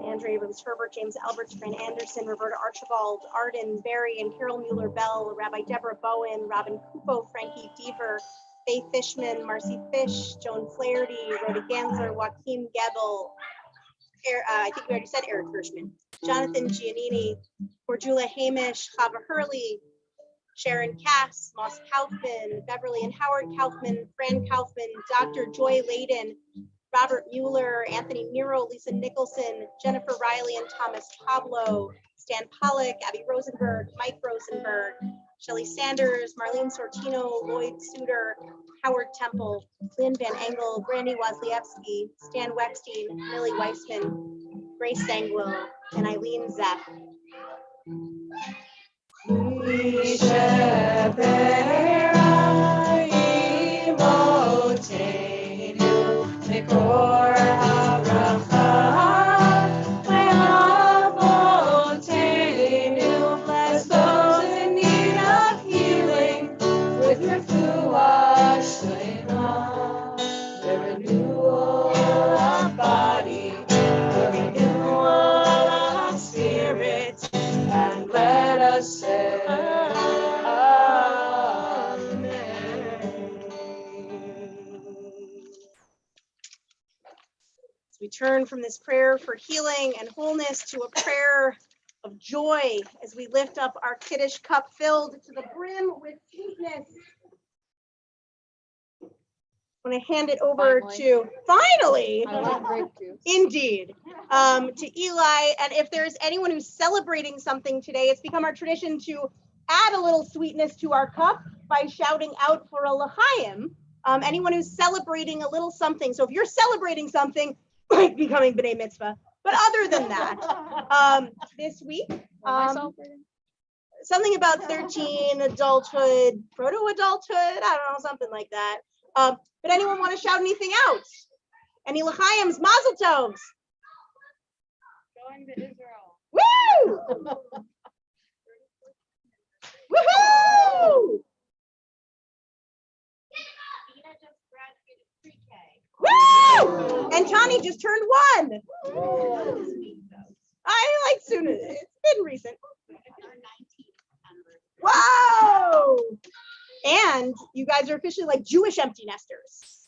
Andrea Rose Herbert, James Albert, Fran Anderson, Roberta Archibald, Arden Berry, and Carol Mueller Bell, Rabbi Deborah Bowen, Robin Kupo, Frankie Deaver, Faith Fishman, Marcy Fish, Joan Flaherty, Rhoda Gansler, Joaquin Gebel, I think we already said Eric Hirschman, Jonathan Giannini, Cordula Hamish, Chava Hurley, Sharon Cass, Moss Kaufman, Beverly and Howard Kaufman, Fran Kaufman, Dr. Joy Layden, Robert Mueller, Anthony Nero, Lisa Nicholson, Jennifer Riley and Thomas Pablo, Stan Pollock, Abby Rosenberg, Mike Rosenberg, Shelley Sanders, Marlene Sortino, Lloyd Suter, Howard Temple, Lynn Van Engel, Brandy Wozliewski, Stan Wexstein, Millie Weissman, Grace Sangwell, and Eileen Zepp. Bless those in need of healing with your the renewal of body, the renewal of spirit, and let us say We turn from this prayer for healing and wholeness to a prayer of joy as we lift up our Kiddush cup filled to the brim with sweetness. I'm going to hand it over to, finally, I like grape juice. indeed, to Eli. And if there's anyone who's celebrating something today, it's become our tradition to add a little sweetness to our cup by shouting out for a L'chaim. Anyone who's celebrating a little something. So if you're celebrating something, like becoming B'nai Mitzvah. But other than that, this week, something about 13, adulthood, proto-adulthood, I don't know, something like that. But anyone want to shout anything out? Any L'chaims, Mazel Tovs? Going to Israel. Woo! Woohoo! Woo! And Johnny just turned 1. I like soon. It's been recent. Whoa! And you guys are officially like Jewish empty nesters.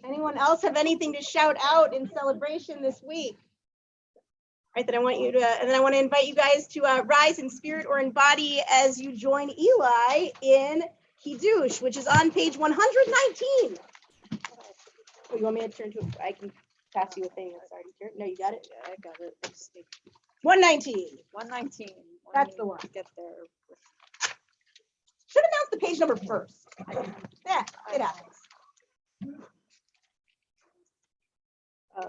Anyone else have anything to shout out in celebration this week? Right, then I want you to, and then I want to invite you guys to rise in spirit or in body as you join Eli in Kiddush, which is on page 119. Oh, you want me to turn to it? I can pass you a thing that's already here. No, you got it? Yeah, I got it. I just need 119. 119. That's the one. Get there. Should announce the page number first. Yeah, it happens. I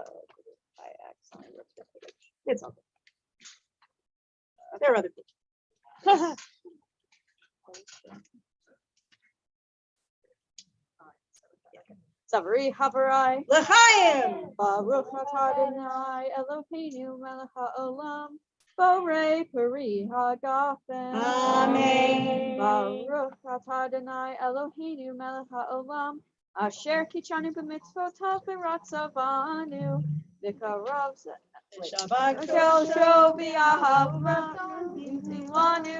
accidentally ripped the page. It's all good. There are other pages. Savri Habarai. L'chaim. Baruch atah Adonai Eloheinu melech haolam. Borei peri hagafen. Amen. Baruch atah Adonai Eloheinu melech haolam. Asher kichanu b'mitzvotav v'ratzavanu. V'karav Shabbat Kosho v'ahavanu. V'timanu.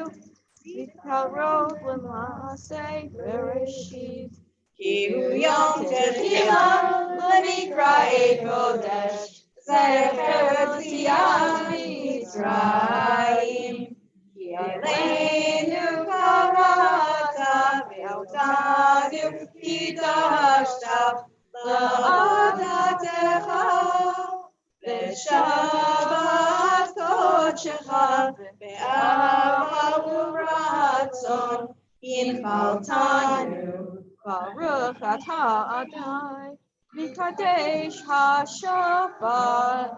V'karov l'maaseh bereshit. Ki hu Yom Tefillah l'mikra'ei kodesh Zecher Tziyat Mitzrayim Ki aleinu karata ve'otanu kidashta la'adatecha v'shabbat kodeshecha ve'ahava u'ratzon infaltanu Baruch atah Adonai, Mikadesh HaShabbat.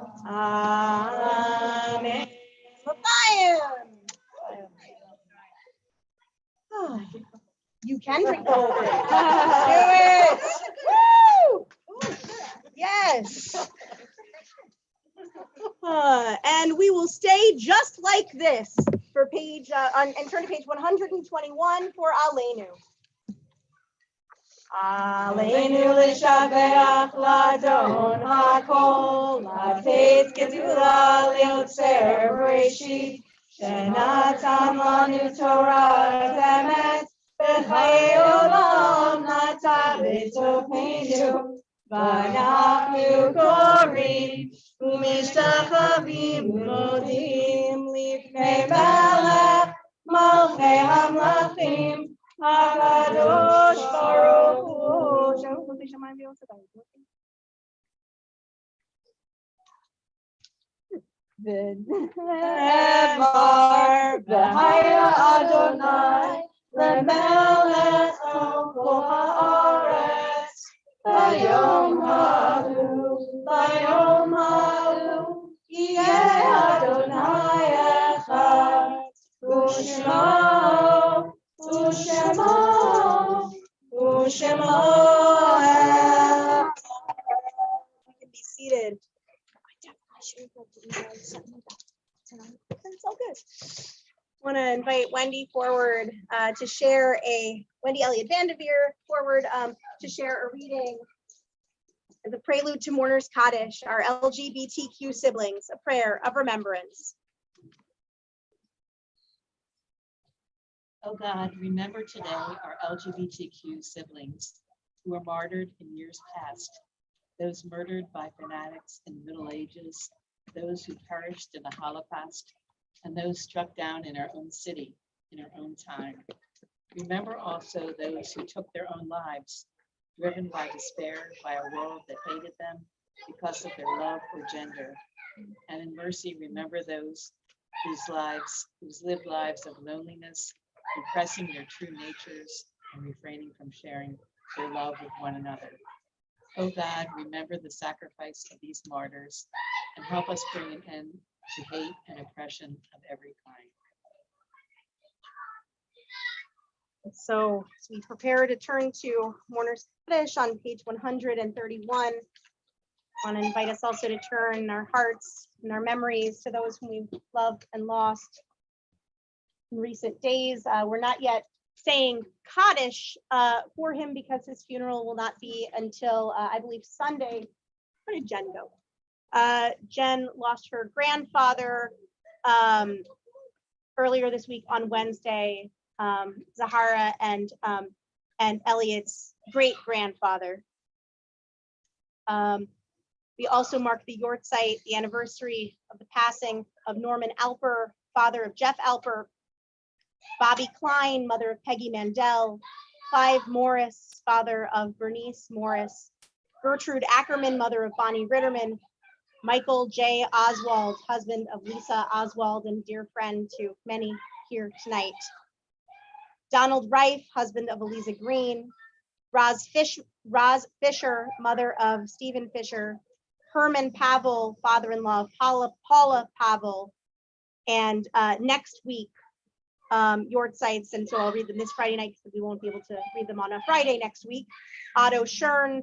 Amen. You can drink the whole thing. Do it. Woo! Yes. And we will stay just like this for page and turn to page 121 for Aleinu. Aleinu l'shabeach l'adon hakol, l'afetz gedula liotzer bereshit, shenatan lanu Torah emet, b'chayei olam nata b'tocheinu, v'anachnu korim, u'mishtachavim modim lifnei melech, malchei hamlachim, HaKadosh Baruch Hu. V'nevar v'haya Adonai lemelech al kol haaretz v'yom ha'u yeh Adonai echad u'shmo U'shemo, U'shemo. You can be seated. It's all good. I want to invite Wendy forward to share Wendy Elliott Vanderveer forward to share a reading as a prelude to Mourner's Kaddish, our LGBTQ siblings, a prayer of remembrance. Oh God, remember today our LGBTQ siblings who were martyred in years past, those murdered by fanatics in the Middle Ages, those who perished in the Holocaust, and those struck down in our own city, in our own time. Remember also those who took their own lives, driven by despair, by a world that hated them because of their love or gender. And in mercy, remember those whose lived lives of loneliness, repressing their true natures and refraining from sharing their love with one another. O God, remember the sacrifice of these martyrs and help us bring an end to hate and oppression of every kind. So as we prepare to turn to Mourner's Kaddish on page 131, I want to invite us also to turn our hearts and our memories to those whom we've loved and lost in recent days. We're not yet saying Kaddish for him because his funeral will not be until, I believe, Sunday. Where did Jen go? Jen lost her grandfather earlier this week on Wednesday, Zahara and Elliot's great-grandfather. We also mark the Yortzeit, the anniversary of the passing of Norman Alper, father of Jeff Alper, Bobby Klein, mother of Peggy Mandel, Clive Morris, father of Bernice Morris, Gertrude Ackerman, mother of Bonnie Ritterman, Michael J. Oswald, husband of Lisa Oswald and dear friend to many here tonight, Donald Reif, husband of Eliza Green, Roz Fisher, mother of Stephen Fisher, Herman Pavel, father-in-law of Paula Pavel, and next week, Yortzeits, and so I'll read them this Friday night because we won't be able to read them on a Friday next week. Otto Schern,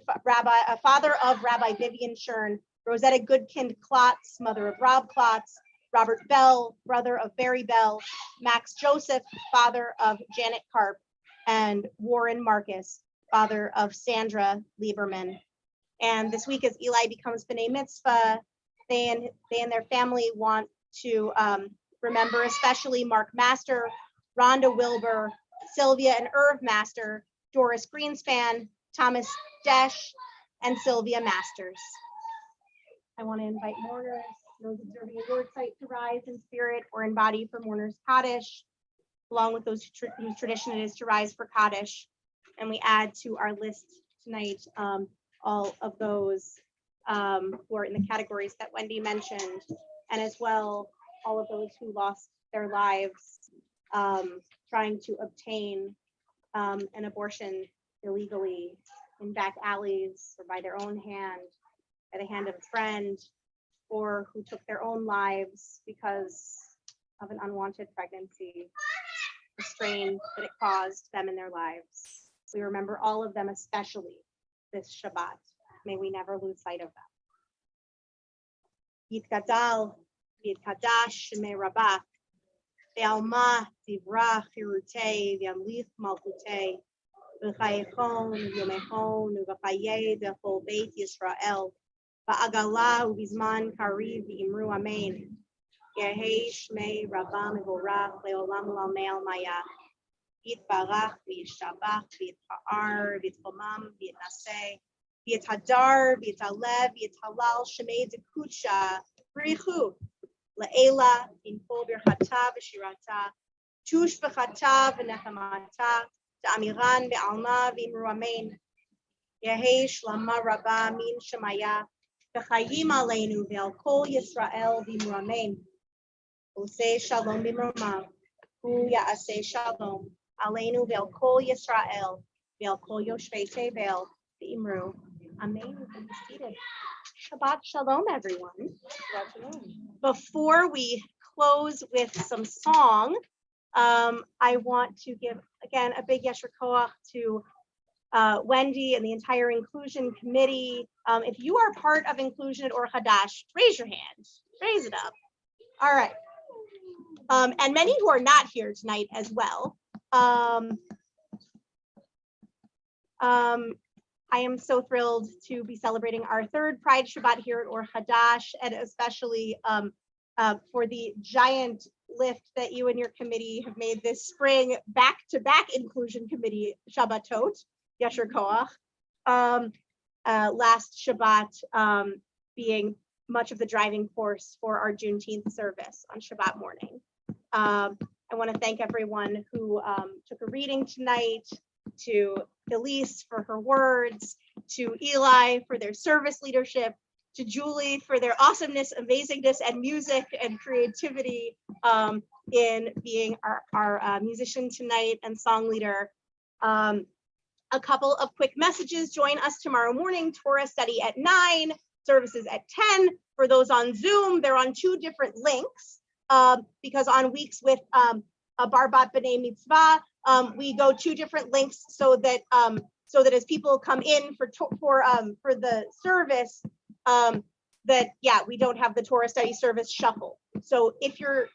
father of Rabbi Vivian Schern, Rosetta Goodkind Klotz, mother of Rob Klotz, Robert Bell, brother of Barry Bell, Max Joseph, father of Janet Karp, and Warren Marcus, father of Sandra Lieberman. And this week, as Eli becomes B'nai Mitzvah, they and their family want to remember especially Mark Master, Rhonda Wilbur, Sylvia and Irv Master, Doris Greenspan, Thomas Desch, and Sylvia Masters. I want to invite mourners, those observing a Yortzeit, to rise in spirit or in body for Mourner's Kaddish, along with those whose tradition it is to rise for Kaddish. And we add to our list tonight all of those who are in the categories that Wendy mentioned, and as well all of those who lost their lives trying to obtain an abortion illegally in back alleys or by their own hand, by the hand of a friend, or who took their own lives because of an unwanted pregnancy, the strain that it caused them in their lives. We remember all of them, especially this Shabbat. May we never lose sight of them. Yitgadal, Yitkadash, Shemei Rabbah, Be'alma, Divrach, Hirutei, V'yamlich Malchutei, V'chayechon, Yomechon, V'chayei, V'chol Beit Yisrael, V'agala, U'bizman Kariv, V'imru Amen. Yehei Shmei Rabbah Mevorach, Le'olam Lamei Almaya. Yitbarach, V'yishabach, V'yitpa'ar, V'yitchomam, V'yitnaseh, V'yithadar, V'yitalev, V'yithalal, Shemei Dekucha, Brichu, Le'ela, V'yinkol Birchata, V'shirata, Tush V'chata, V'nechamata, Ta'amiran, Be'alma, V'imru Amen. Yehei Shlama Rabbah, Min Shemaya, V'chayim Aleinu, V'al Kol Yisrael, V'imru Amen. Oseh Shalom B'mromav, Hu Ya'aseh Shalom, Aleinu V'al Kol Yisrael, V'al Kol Yoshvei Tevel, V'imru Amen. You can be seated. Shabbat Shalom, everyone. Before we close with some song, I want to give, again, a big Yesher Koach to Wendy and the entire Inclusion Committee. If you are part of Inclusion at Or Hadash, raise your hand. Raise it up. All right. And many who are not here tonight as well. I am so thrilled to be celebrating our third Pride Shabbat here at Or Hadash, and especially for the giant lift that you and your committee have made this spring, back-to-back Inclusion Committee Shabbatot, Yesher Koach. Last Shabbat being much of the driving force for our Juneteenth service on Shabbat morning. I want to thank everyone who took a reading tonight, to Elise for her words, to Eli for their service leadership, to Julie for their awesomeness, amazingness, and music and creativity in being our musician tonight and song leader. A couple of quick messages. Join us tomorrow morning, Torah study at 9, services at 10. For those on Zoom, they're on 2 different links because on weeks with a Bar Bat B'nai Mitzvah, we go 2 different links so that as people come in for the service, we don't have the Torah study service shuffle. So if you're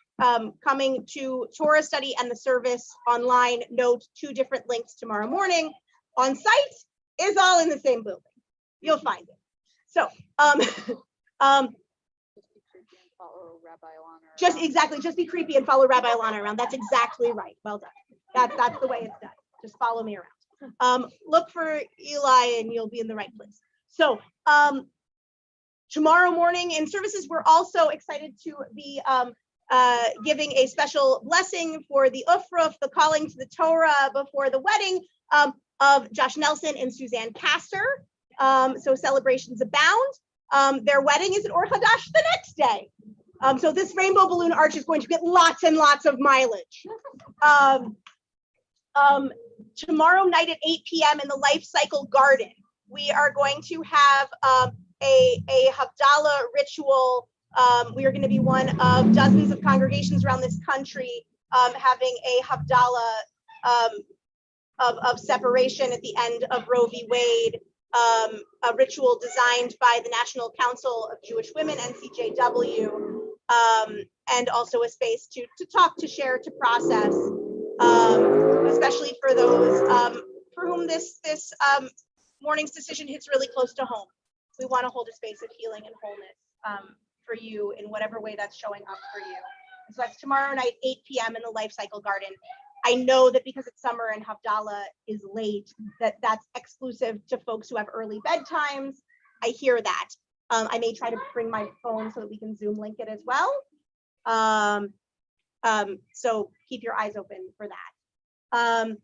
coming to Torah study and the service online, note 2 different links tomorrow morning. On site is all in the same building. You'll find it. So Follow Rabbi Alanna. just be creepy and follow Rabbi Alanna around. That's exactly right. Well done. That's the way it's done. Just follow me around. Look for Eli and you'll be in the right place. So tomorrow morning in services, we're also excited to be giving a special blessing for the Ufruf, the calling to the Torah before the wedding of Josh Nelson and Suzanne Castor. So celebrations abound. Their wedding is at Or Hadash the next day. So this rainbow balloon arch is going to get lots and lots of mileage. Tomorrow night at 8 p.m. in the Life Cycle Garden, we are going to have a Havdalah ritual. We are going to be one of dozens of congregations around this country having a Havdalah of separation at the end of Roe v. Wade, a ritual designed by the National Council of Jewish Women, NCJW, and also a space to talk, to share, to process, especially for those for whom this morning's decision hits really close to home. We want to hold a space of healing and wholeness for you in whatever way that's showing up for you. And so that's tomorrow night, 8 p.m. in the Life Cycle Garden. I know that because it's summer and Havdalah is late, that's exclusive to folks who have early bedtimes. I hear that. I may try to bring my phone so that we can Zoom link it as well. So keep your eyes open for that.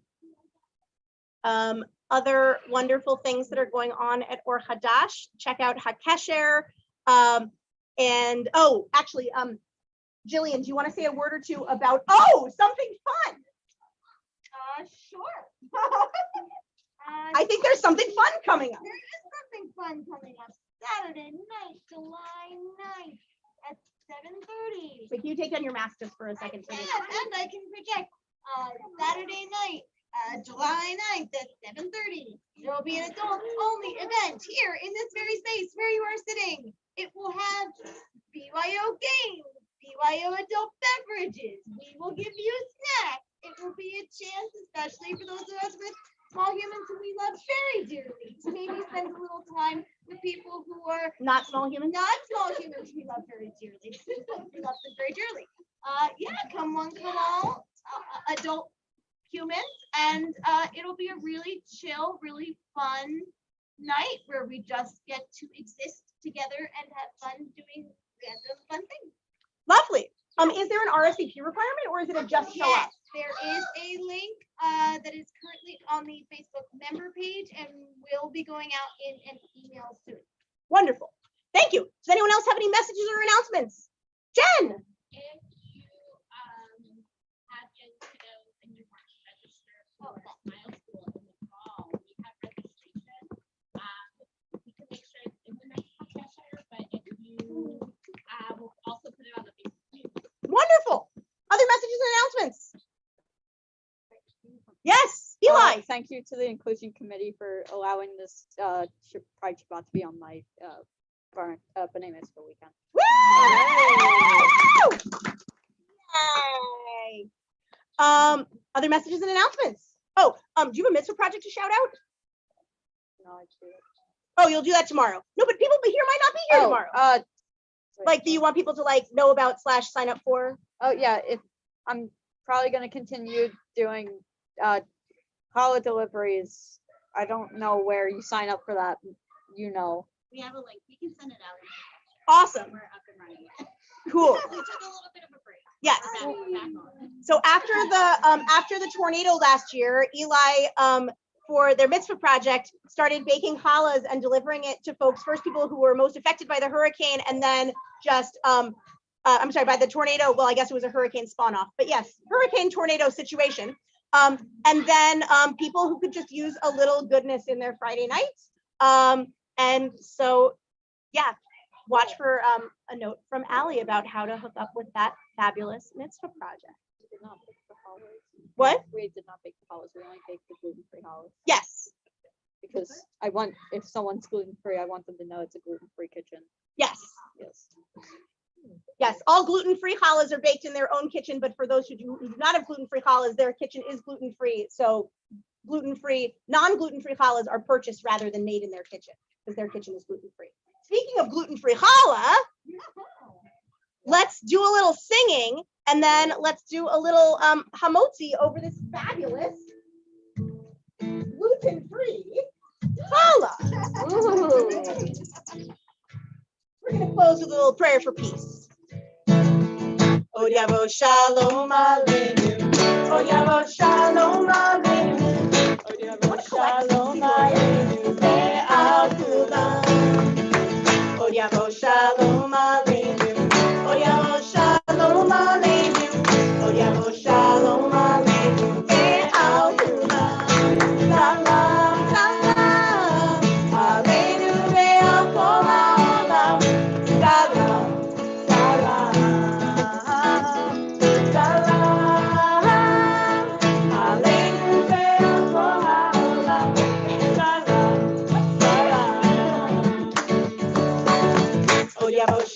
Other wonderful things that are going on at Or Hadash, check out HaKesher. And actually, Jillian, do you want to say a word or two about, something fun? Sure. I think there's something fun coming up. There is something fun coming up. Saturday night, July 9th at 7:30. Wait, can you take down your mask just for a second? Yes, and I can project. Saturday night, July 9th at 7:30. There will be an adult-only event here in this very space where you are sitting. It will have BYO games, BYO adult beverages. We will give you snacks. It will be a chance, especially for those of us with small humans who we love very dearly, to maybe spend a little time with people who are not small humans we love very dearly. We love them very dearly. Come one, come all, adult humans, and it'll be a really chill, really fun night where we just get to exist together and have fun doing random fun things. Lovely. Is there an RSVP requirement or is it a just show up? There is a link that is currently on the Facebook member page and will be going out in an email soon. Wonderful. Thank you. Does anyone else have any messages or announcements? Jen. If you have young kiddos and you want to register for Smile School in the fall, we have registration. We can make sure it's in the next podcast, but if you will also put it on the Facebook page. Wonderful. Other messages and announcements? Yes, Eli. Thank you to the Inclusion Committee for allowing this Pride Shabbat to be on my B'nai Mitzvah weekend. Yay! Other messages and announcements? Do you have a mitzvah project to shout out? No, I do. Oh, you'll do that tomorrow. No, but people here might not be here tomorrow. Like, do you want people to know about / sign up for? Oh yeah, if I'm probably going to continue doing challah deliveries. I don't know where you sign up for that. We have a link. We can send it out. Awesome. We're up and running. Cool. We took a little bit of a break. Yes. We're back on. So after the tornado last year, Eli for their mitzvah project started baking challahs and delivering it to folks, first people who were most affected by the hurricane, and then just by the tornado. Well, I guess it was a hurricane spawn off, but yes, hurricane tornado situation. And then people who could just use a little goodness in their Friday nights. And so, yeah, watch for a note from Allie about how to hook up with that fabulous mitzvah project. We did not bake the challah. What? We did not bake the challah. We only baked the gluten-free challah. Yes. Because I want, if someone's gluten-free, I want them to know it's a gluten-free kitchen. Yes. Yes. Yes. All gluten-free challahs are baked in their own kitchen, but for those who do not have gluten-free challahs, their kitchen is gluten-free. So gluten-free, non-gluten-free challahs are purchased rather than made in their kitchen because their kitchen is gluten-free. Speaking of gluten-free challah, let's do a little singing and then let's do a little hamotzi over this fabulous gluten-free challah. We're going to close with a little prayer for peace. Od yavo shalom aleinu. Od yavo shalom aleinu. Od yavo shalom aleinu. Ve'al kulam. Od yavo shalom aleinu. Od yavo shalom aleinu. Od yavo shalom aleinu. Ve'al kulam. Salam, salam. Aleinu ve'al kol ha'olam. Salam, salam.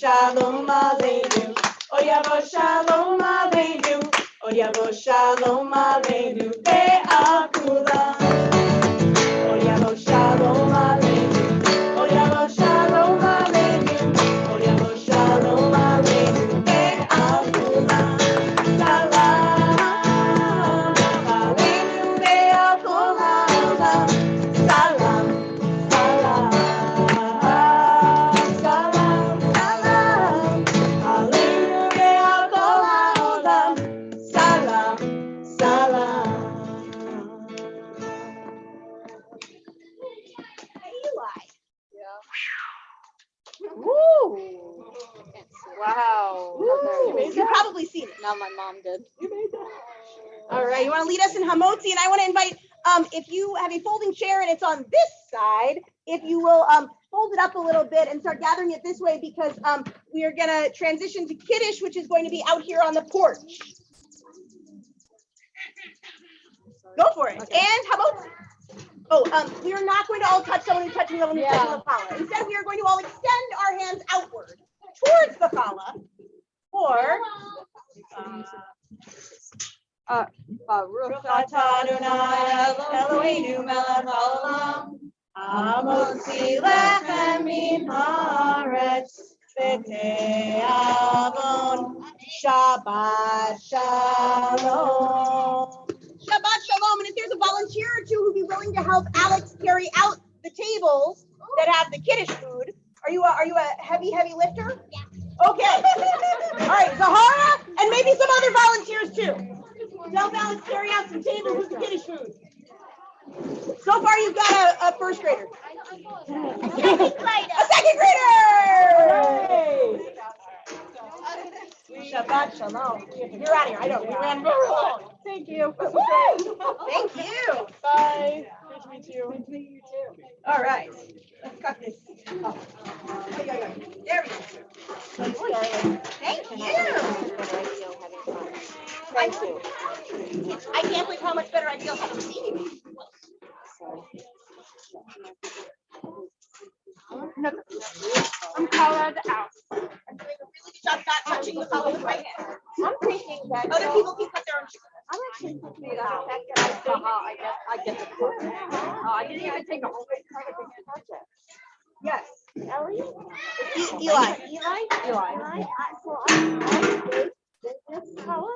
Shalom aleinu, Od yavo shalom aleinu, Od yavo shalom aleinu, ve'al kulam. Od yavo shalom aleinu, Od yavo shalom aleinu, Od yavo shalom aleinu, ve'al kulam. Salam aleinu ve'al kol ha'olam. Salam, salam. Wow. You've probably seen it. Now my mom did. All right, you want to lead us in hamotzi, and I want to invite, if you have a folding chair and it's on this side, if you will fold it up a little bit and start gathering it this way, because we are going to transition to Kiddush, which is going to be out here on the porch. Go for it. Okay. And hamotzi. Oh, we are not going to all touch someone who's touching someone who's touching the challah. Instead, we are going to all extend our hands outward towards the challah, or Baruch atah Adonai Eloheinu melech haolam, hamotzi lechem min haaretz, v'te'avon Shabbat Shalom. Shabbat Shalom. And if there's a volunteer or two who'd be willing to help Alex carry out the tables that have the Kiddush food, are you a heavy lifter? Yeah. Okay. All right, Zahara, and maybe some other volunteers too. Help Alex carry out some tables with the Kiddush food. So far, you've got a first grader. A second grader. Shabbat Shalom. You're out of here. I know. We ran very long. Thank you. Thank you. Bye. Good to meet you. Good to meet you too. All right. Let's cut this. Oh. There we go. Thank you. Thank you. I can't believe how much better I feel having seen you. I'm colored out. I'm doing a really good job not touching the color with my hand. I'm thinking that other people can cut their own shoes. I'm actually thinking about the fact that I get the pork. I didn't even take a whole big part of the budget. Yes. Ellie? Eli. So I this color.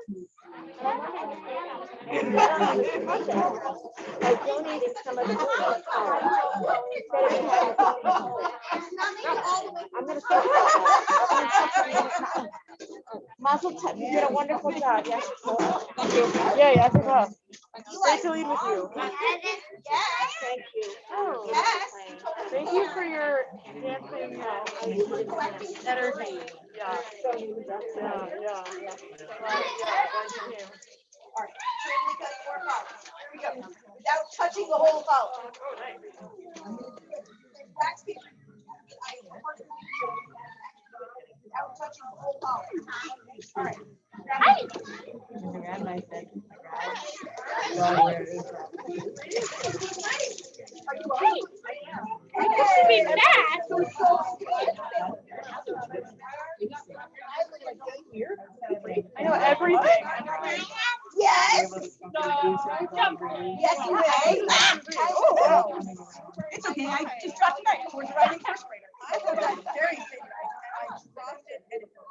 I donated some of the I'm going to say Mazel tov. You did a wonderful job. Yes, thank you. Yeah, I forgot. Eli. Great to lead with you. Yes. Thank you. Oh, Yes. Thank you for your dancing energy. Yeah. Yeah. Glad you came. All right. challah. Here we go. Without touching the whole challah. Wax paper. Without touching the whole challah. All right. Are you ready? This should be fast. I know everything. Yes. Yes, you may. Oh, wow. It's okay. I just dropped it. I was writing first grader. I thought that was very safe. I dropped it and it broke.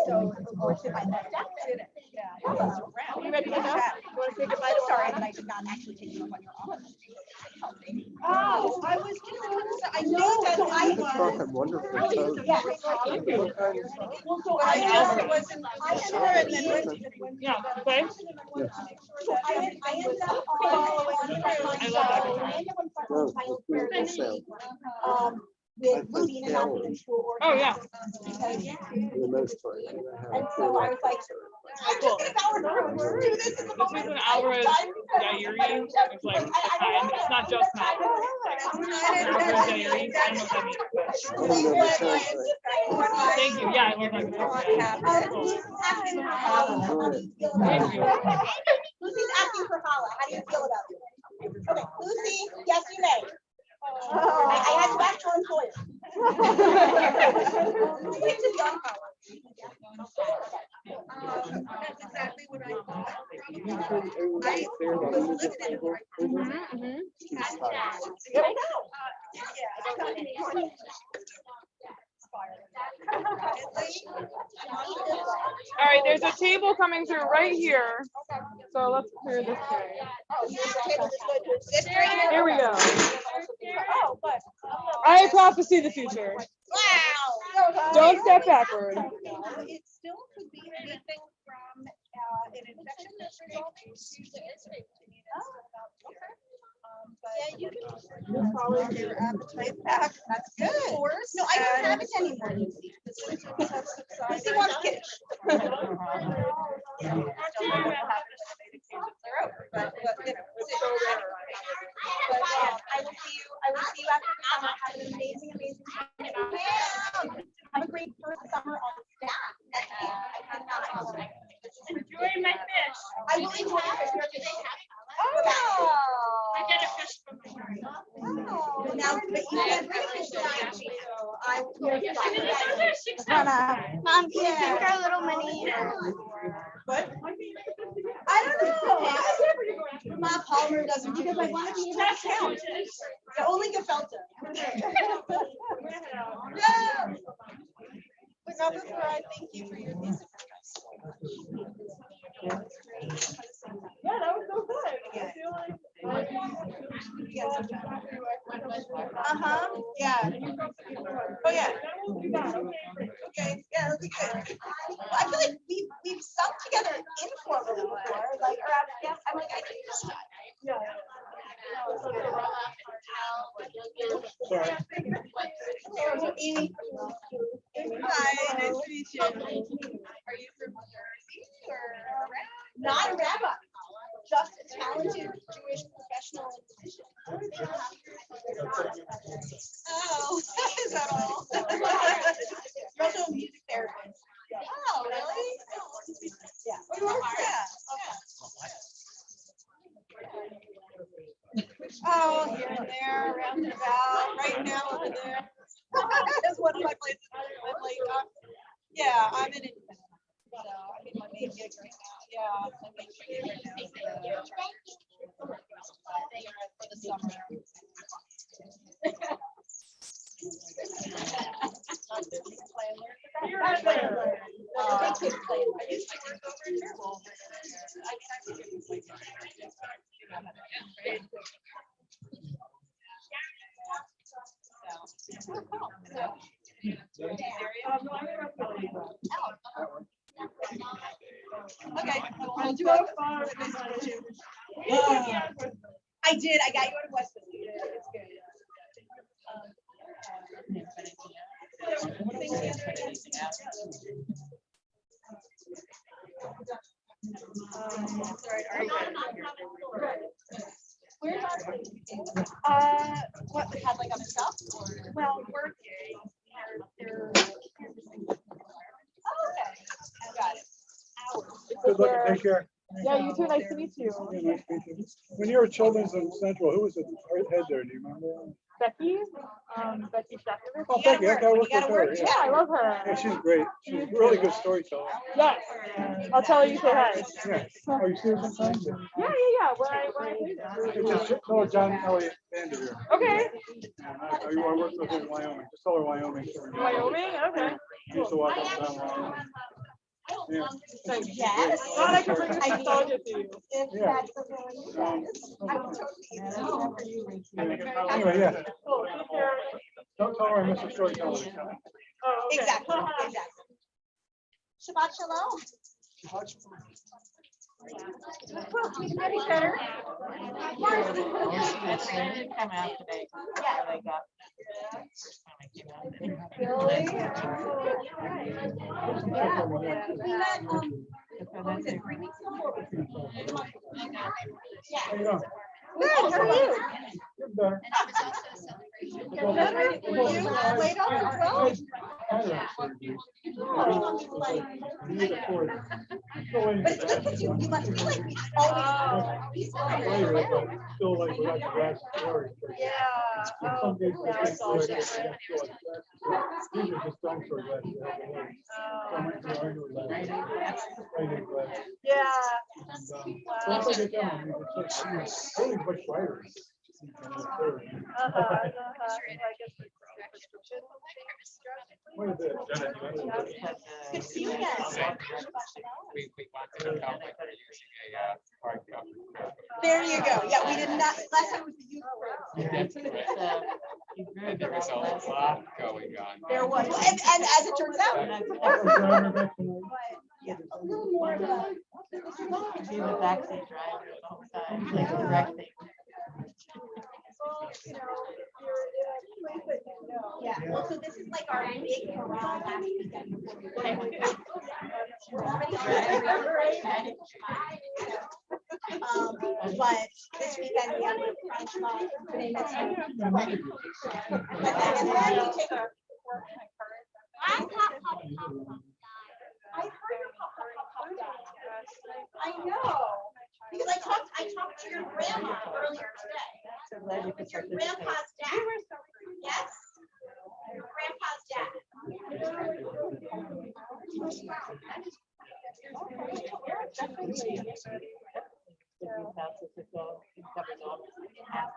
So, of course, if I left out, did it? Yeah. Are you ready to go? You want to say goodbye? Sorry, but I did not actually take you on your own. Oh, I was just, I know that I was. Wonderful. Yeah. Well, so I wasn't sure and then went. Yeah, okay. So I ended up following with Lucy and not in school. Oh, yeah. For the most part. And so I was like, I'm just gonna power through. Do this in the This is an Alvarez diary. It's like, it's not just an Alvarez. Alvarez diary. I don't know what that means. Thank you. Yeah, I love that. Thank you. Lucy's asking for challah. How do you feel about it? Okay, Lucy, yes, you may. I had to ask her employer. It's a young challah. That's exactly what I thought. I was living in I know. All right, there's a table coming through right here. So let's clear this area. Here we go. I prophesy the future. Wow. Don't step backward. It still could be anything from an infection that's resolving yeah, you can follow your appetite back. That's good. Of course. No, I don't have it anymore. Lucy wants Kiddush. But, I will see you after the summer. Have an amazing time. Have a great first summer on staff. Enjoy my fish. I will enjoy your fish. I get a fish from the Now, but you can't bring fish to Angie, so I will. Mom, can you take our little mini? What? I don't know. Ma Palmer doesn't because I want to be that count. Only Gefelta. No. But now before I thank you for your music. Yeah, that was so good. Yeah. Yeah. Oh yeah. Okay. Yeah, that'll be good. Well, I feel like we've sung together informally before, like around. Yeah, I'm like I can just. Yeah. Amy. Hi, nice to meet you. Are you from Jersey or around? Not a rabbi, just a talented Jewish professional musician. Oh, is that all? You're also a music therapist. Oh, really? Yeah. Oh, you are? Yeah. Oh, here and there, around and about, right now over there. That's one of my places. Yeah, I'm in Independent. So I'm in my main gig right now. Yeah, I'm in my gig right now. For the summer. You're right there. I used to work over in Fairwell. Okay. I did. I got you out of Westwood. It's good. Sorry, What, they had like other stuff? Well, we're, they're. Oh, okay. I got it. Good luck and take care. Yeah, you too. Nice to meet you. Yeah, nice to meet you. When you were at Children's in Central, who was the head there? Do you remember? Becky, Becky Sheffield. Oh, Becky, okay, I worked with her. Yeah, Yeah. I love Yeah, her. she's great. She's a really good storyteller. Yes. I'll tell her you say hi. Yeah. Oh, you see her sometimes? Yeah. When I Just tell her John Elliott Band here. Okay. I worked with her in Wyoming. Just tell her Wyoming. Wyoming. Okay. I used to walk up and down Wyoming. Yeah. Yes. Thought I could bring this nostalgia to you. If Yeah. that's the feeling, yes. I would totally. Anyway, yeah. Cool. Take care. Don't tell her I miss her storytelling. Oh, okay. Exactly, exactly. Shabbat shalom. Happy better. They didn't come out today. They got. First time I came out. We met, what was it, 3 weeks ago? How you doing? Good, how are you? You're better. You're better? Were you laid off as well? But it's good because you must feel like always. Still like without the grass. Yeah. Some days Now it's all different. these are just done for that. Yeah. Once I get done, it's really much brighter. I guess the prescription. Quite a bit. Good to see you again. We wanted to help with using a hard cover. There you go. Yeah, we did not, last time was the youth group. That's correct. And there was a lot going on. There was, and as it turns out. Yeah, a little more of a. Be the backseat driver the whole time, like directing. Well, you know, you're in a place that you know. Yeah, well, so this is like our big hurrah last weekend. But this weekend we have a Pride Shabbat, Hineini mitzvah. And then we take our. I heard your pop died. I know, because I talked to your grandma earlier today. So glad you could With your grandpa's dad. Yes. Your grandpa's dad.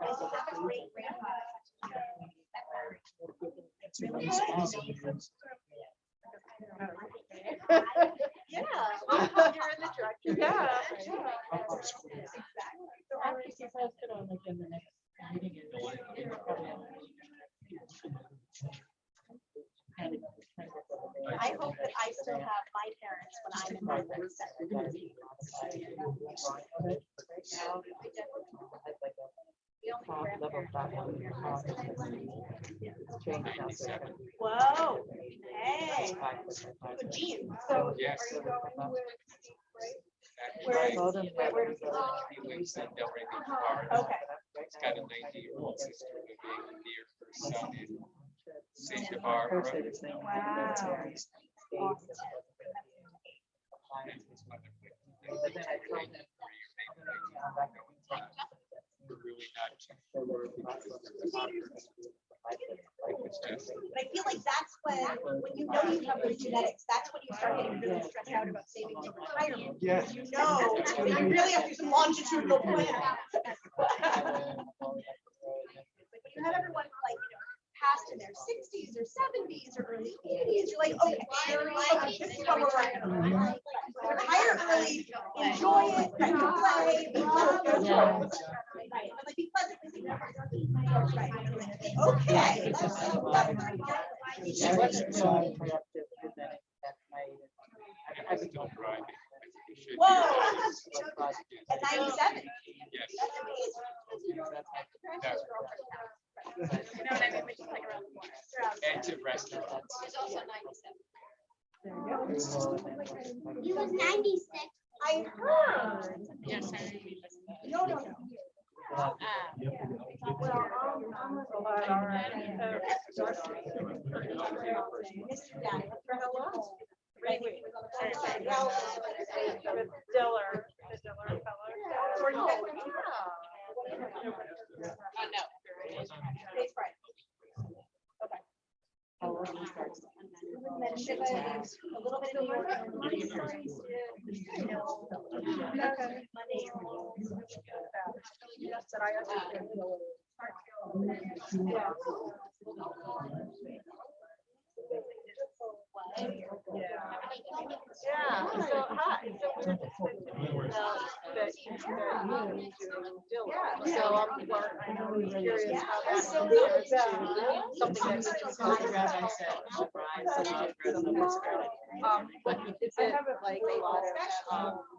I still have a great grandpa. Yeah. You're in the director. Yeah. So after she's posted on like in the next meeting. I hope that I still have my parents when I'm in my 70s. Whoa. Hey. Good genes. So Yes. are you going with Steve, right? Where is, Where does he live? He lives in Del Rey, Florida. Okay. He's got a 90-year-old sister living near her son in Santa Barbara. Wow. And his mother went to great career, we're really not too sure because it's just But I feel like that's when you know you have the genetics, that's when you start getting really stressed out about saving for retirement. Yes. You know, you really have to do some longitudinal planning. When you have everyone like, you know, past in their 60s or 70s or early 80s, you're like, okay, this is what we're working on. Retire early, enjoy it, play, be pleasant. Right, but like be pleasantly surprised. Right. Okay. I still driving. Whoa. At 97. Yes. That's amazing. That's You know what I mean? Which is like around the corner. and to restaurants. He's also 97. He was 96. I heard. Yes. No.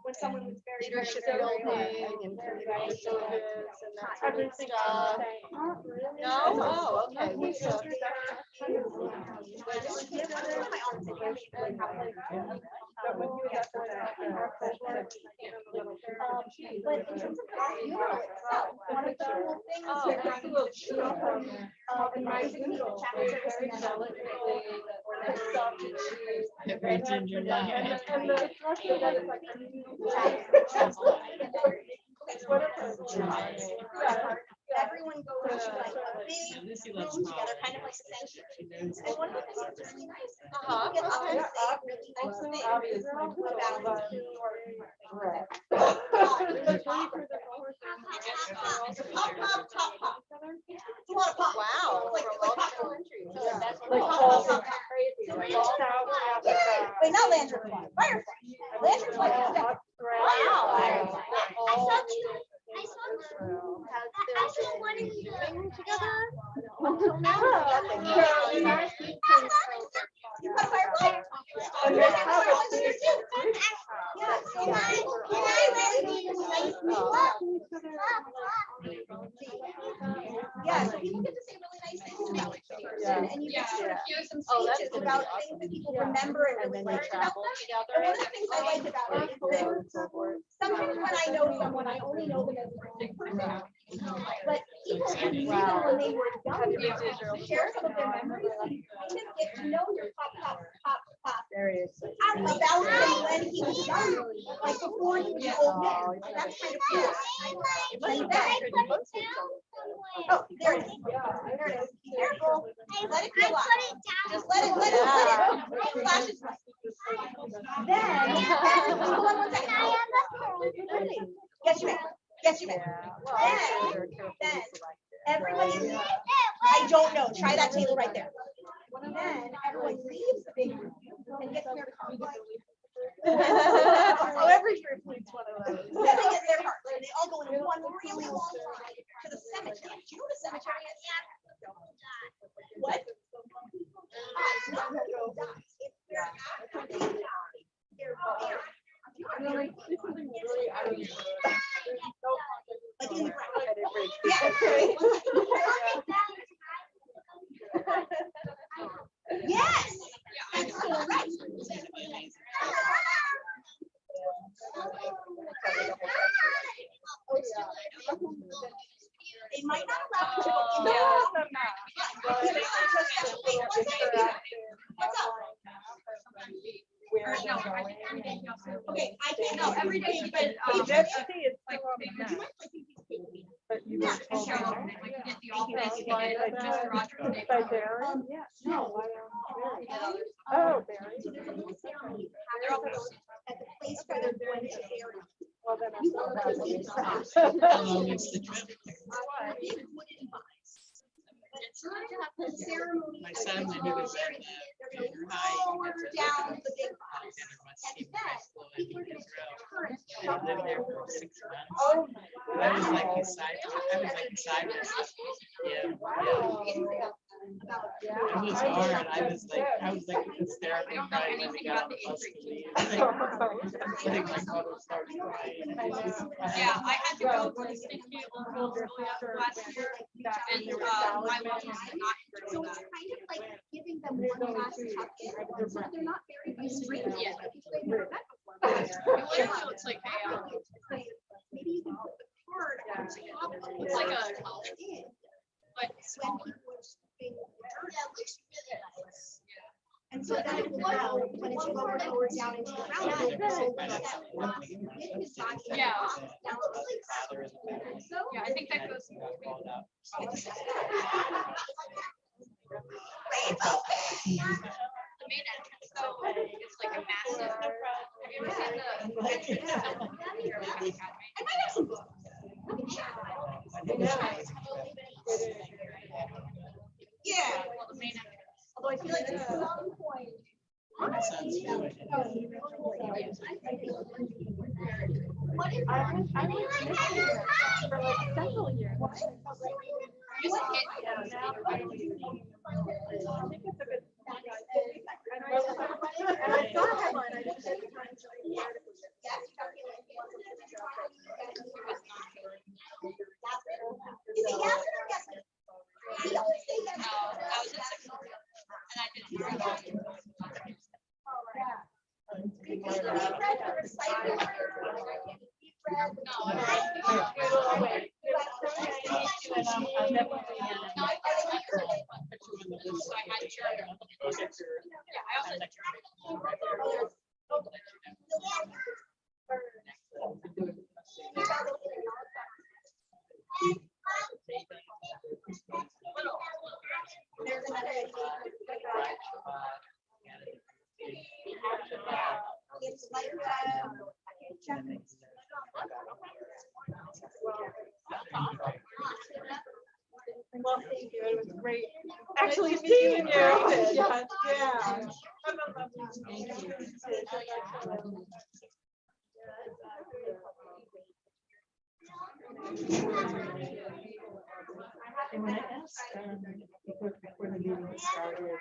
When someone was very leadership building and everything. No? Oh, okay. But in terms of the funeral itself, one of the cool things in my chapel service in Every ginger line. everyone goes to like a big room together, kind of like a sanctuary. And one of the things that's really nice is people get up and say really nice things about Wow. Like popcorn. Wait, not lantern fly, firefly. Lantern fly. Wow. I saw one in the together. You got a firefly? And there's probably Yeah, so people get to say really nice things about each person, and you get to sort of hear some speeches about things that people remember and really learn about them. And one of the things I like about it is that sometimes when I know someone, I only know them as a person. But people who knew them when they were younger, share some of their memories, and kind of get to know your pop. About him when he was young, like before he was an old man. And that's kind of cool. And then, oh, there it is. There it is. Be careful. Let it go up. Just let it. Flash its light. Then, hold on one second. Yes, you may. Then, everybody, I don't know. Try that table right there. Then everyone leaves the big room and gets their car. every group needs one of those. Then they get their heart. They all go in one really long line to the cemetery. Do you know what a cemetery is? What? It's not where people die. It's where after they die, they're buried. Like in the ground. Yes. That's correct. They might not allow you to go in there. What's up? Okay, I can't know every day, but Oh, Barry. So there's a little ceremony at the place where they're going to bury. Well, then You want to see the trash. How long is the trip? Big wooden box. But it's time to have the ceremony. My son, when he was in They're junior gonna high, lower down the big box. And then people are gonna turn. I lived there for 6 months. Oh, And I was like beside this. Yeah. It was hard. I was like hysterically crying when we got on the bus to leave. Like my mother started crying. Yeah, I had to go to the state cable last year, and my mom was not So it's kind of like giving them one last tuck in, so they're not buried by strangers. Yeah. Like if they've never met before. Literally, it's like, hey, Maybe you can put the card on top of the like a college. But When people are scooping the dirt, it looks really nice. And so then it will grow, when it's lower down into the ground. It will grow with his body. Yeah. That looks like. Yeah, I think that goes. The main entrance though, it's like a massive. Have you ever seen the entrance to the Academy? I might have some books. Yeah. Well, the main entrance. Although I feel like at some point. What is For like several years. Just hit. I think it's a good. And I saw a headline, I didn't take the time to read the article. Is it yes or yes? He always say yes. No, I was in sixth grade, and I didn't hear about it. Because we read the recycling. We read. No, I read. No, I guess I heard it, but so I had journal. Yeah, I also had journal. There's another. It's like Well, thank you. It was great. Actually, seeing you. Yeah. Yeah. And when I asked, before the meeting started,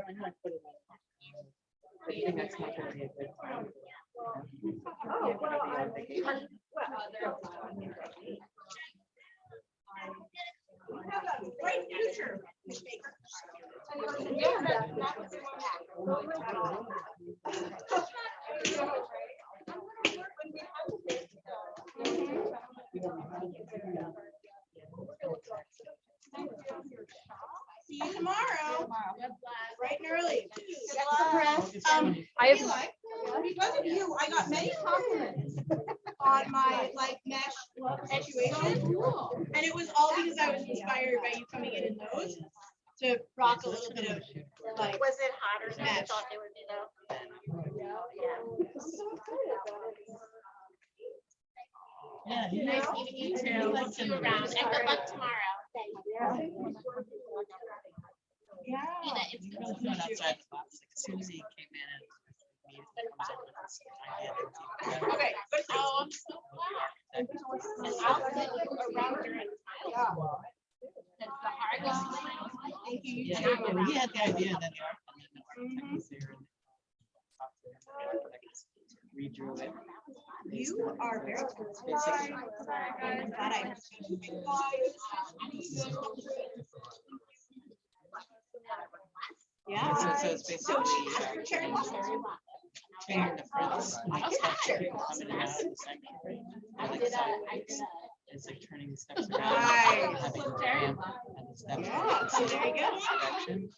I'm not putting I think that's not going to be a good time. Oh, well, have a bright future. See you tomorrow. Bright and early. I have Because of you, I got many compliments on my like mesh situation. And it was all because I was inspired by you coming in those to rock a little bit of like. Was it hotter than I Mesh. thought they would be though? Yeah. Nice meeting you too. Let's see you around. And good luck tomorrow. Yeah. Ina, it's You really went outside the box. Like, as soon as he came in and immediately comes up with this idea. Okay, but Oh, I'm so glad. And I'll send you around during smile. That's the hardest. thank you. Yeah, well, he had the idea and then the architect was there. And talked to him, and I guess redrew it. You are very good. It's basically. I'm glad I. Yeah. So it's basically Cherry blossom. training the friends. I can have cherry Coming out of the sanctuary. I Like did sideways. It's like turning the steps around. Nice. Having the ramp and the steps. Yeah, so there you go. Direction.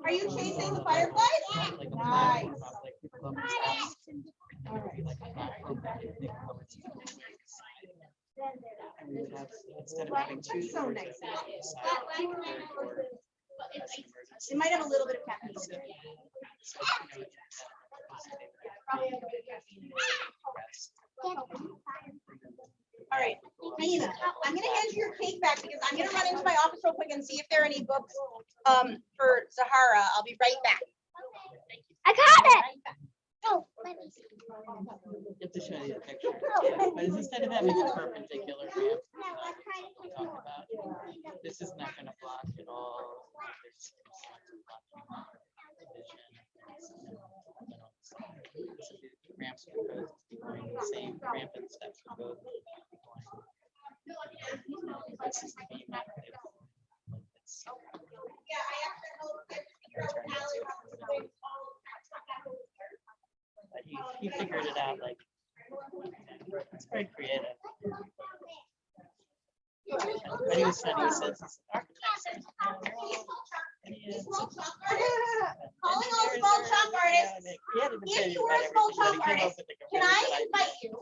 Are you chasing the fireflies? Like a Nice. platform of, like, people on the steps. And it would be like a platform that they come over to the side. And we would have, instead of having two That's so doors, nice. it would be a side, third door. It might have a little bit of caffeine. All right, Nina, I'm gonna hand you your cake back because I'm gonna run into my office real quick and see if there are any books for Zahara. I'll be right back. I got it. Oh, You have to show you the picture. But it's instead of having a perpendicular ramp, we talk about, this is not gonna block at all. There's blocking vision. So the ramps are both going the same ramp and steps are both going. This is the beam map. But he figured it out like It's very creative. But he was funny. He says he's an architect. Calling all small chalk artists. If you are a small chalk artist, can I invite you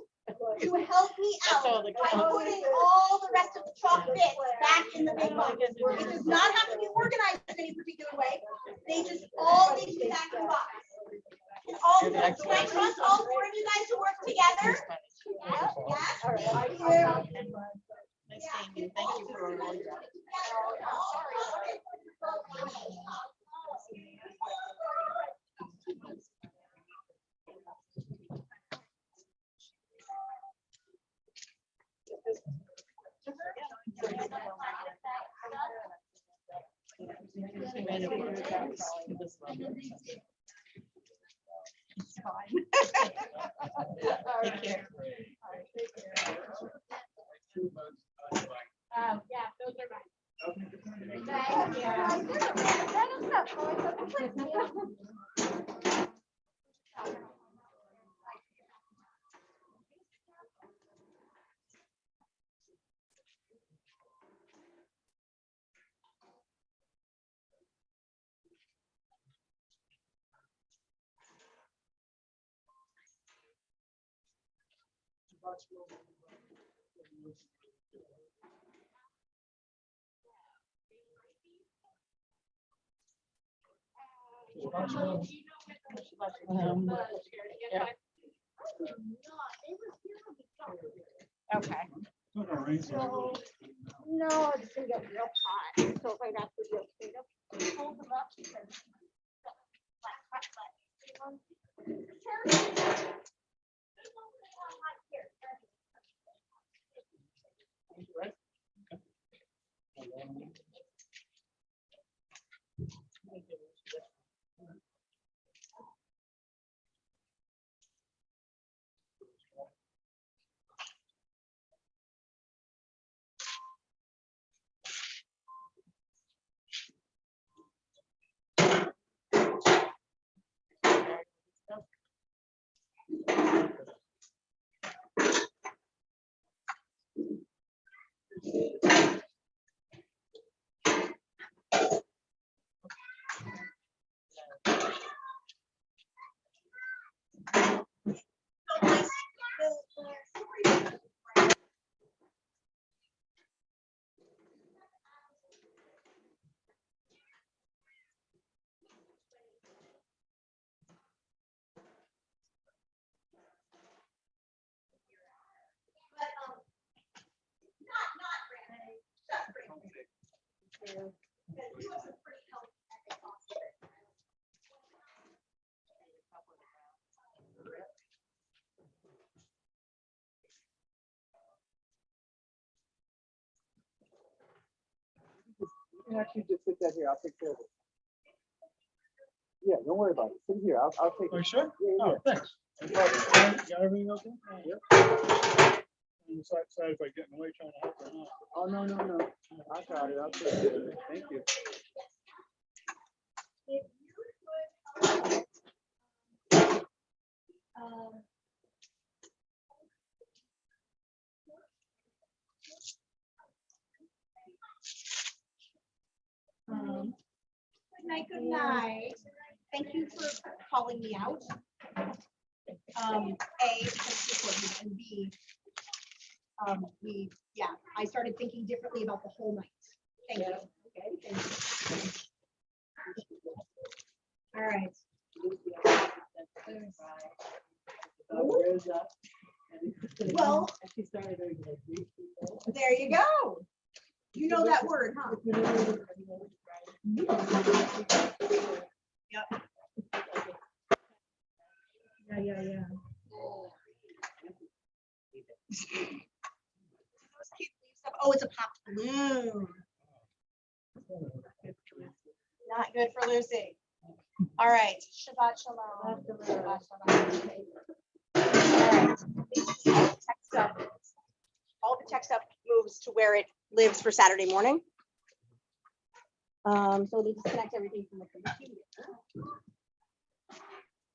to help me out by putting all the rest of the chalk bits back in the big box? It does not have to be organized in any particular way. They just all need to be back in the box. And all, do I trust all four of you guys to work together? Yes. Thank you. Nice seeing you. Thank you for all your help. It's fine. Take care. Yeah, those are mine. Yeah. Okay. So, No, it's gonna get real hot. So if I have to do hold them up. You can actually just sit that here. I'll take care of it. Yeah, don't worry about it. Sit here. I'll take it. Are you sure? Yeah, Oh, yeah. thanks. Got everything okay? Yep. I'm decided if I get in the way trying to help or not. Oh, no. I got it. I'll take care of it. Thank you. Good night, good night. Thank you for calling me out. A, because it's important, and B, I started thinking differently about the whole night. Thank you. Okay, thank you. All right. Well, there you go. You know that word, huh? Yep. Yeah. Oh, it's a popped balloon. Not good for Lucy. All right. Shabbat shalom. Shabbat shalom. All right. All the tech stuff moves to where it lives for Saturday morning. So we disconnect everything from the computer.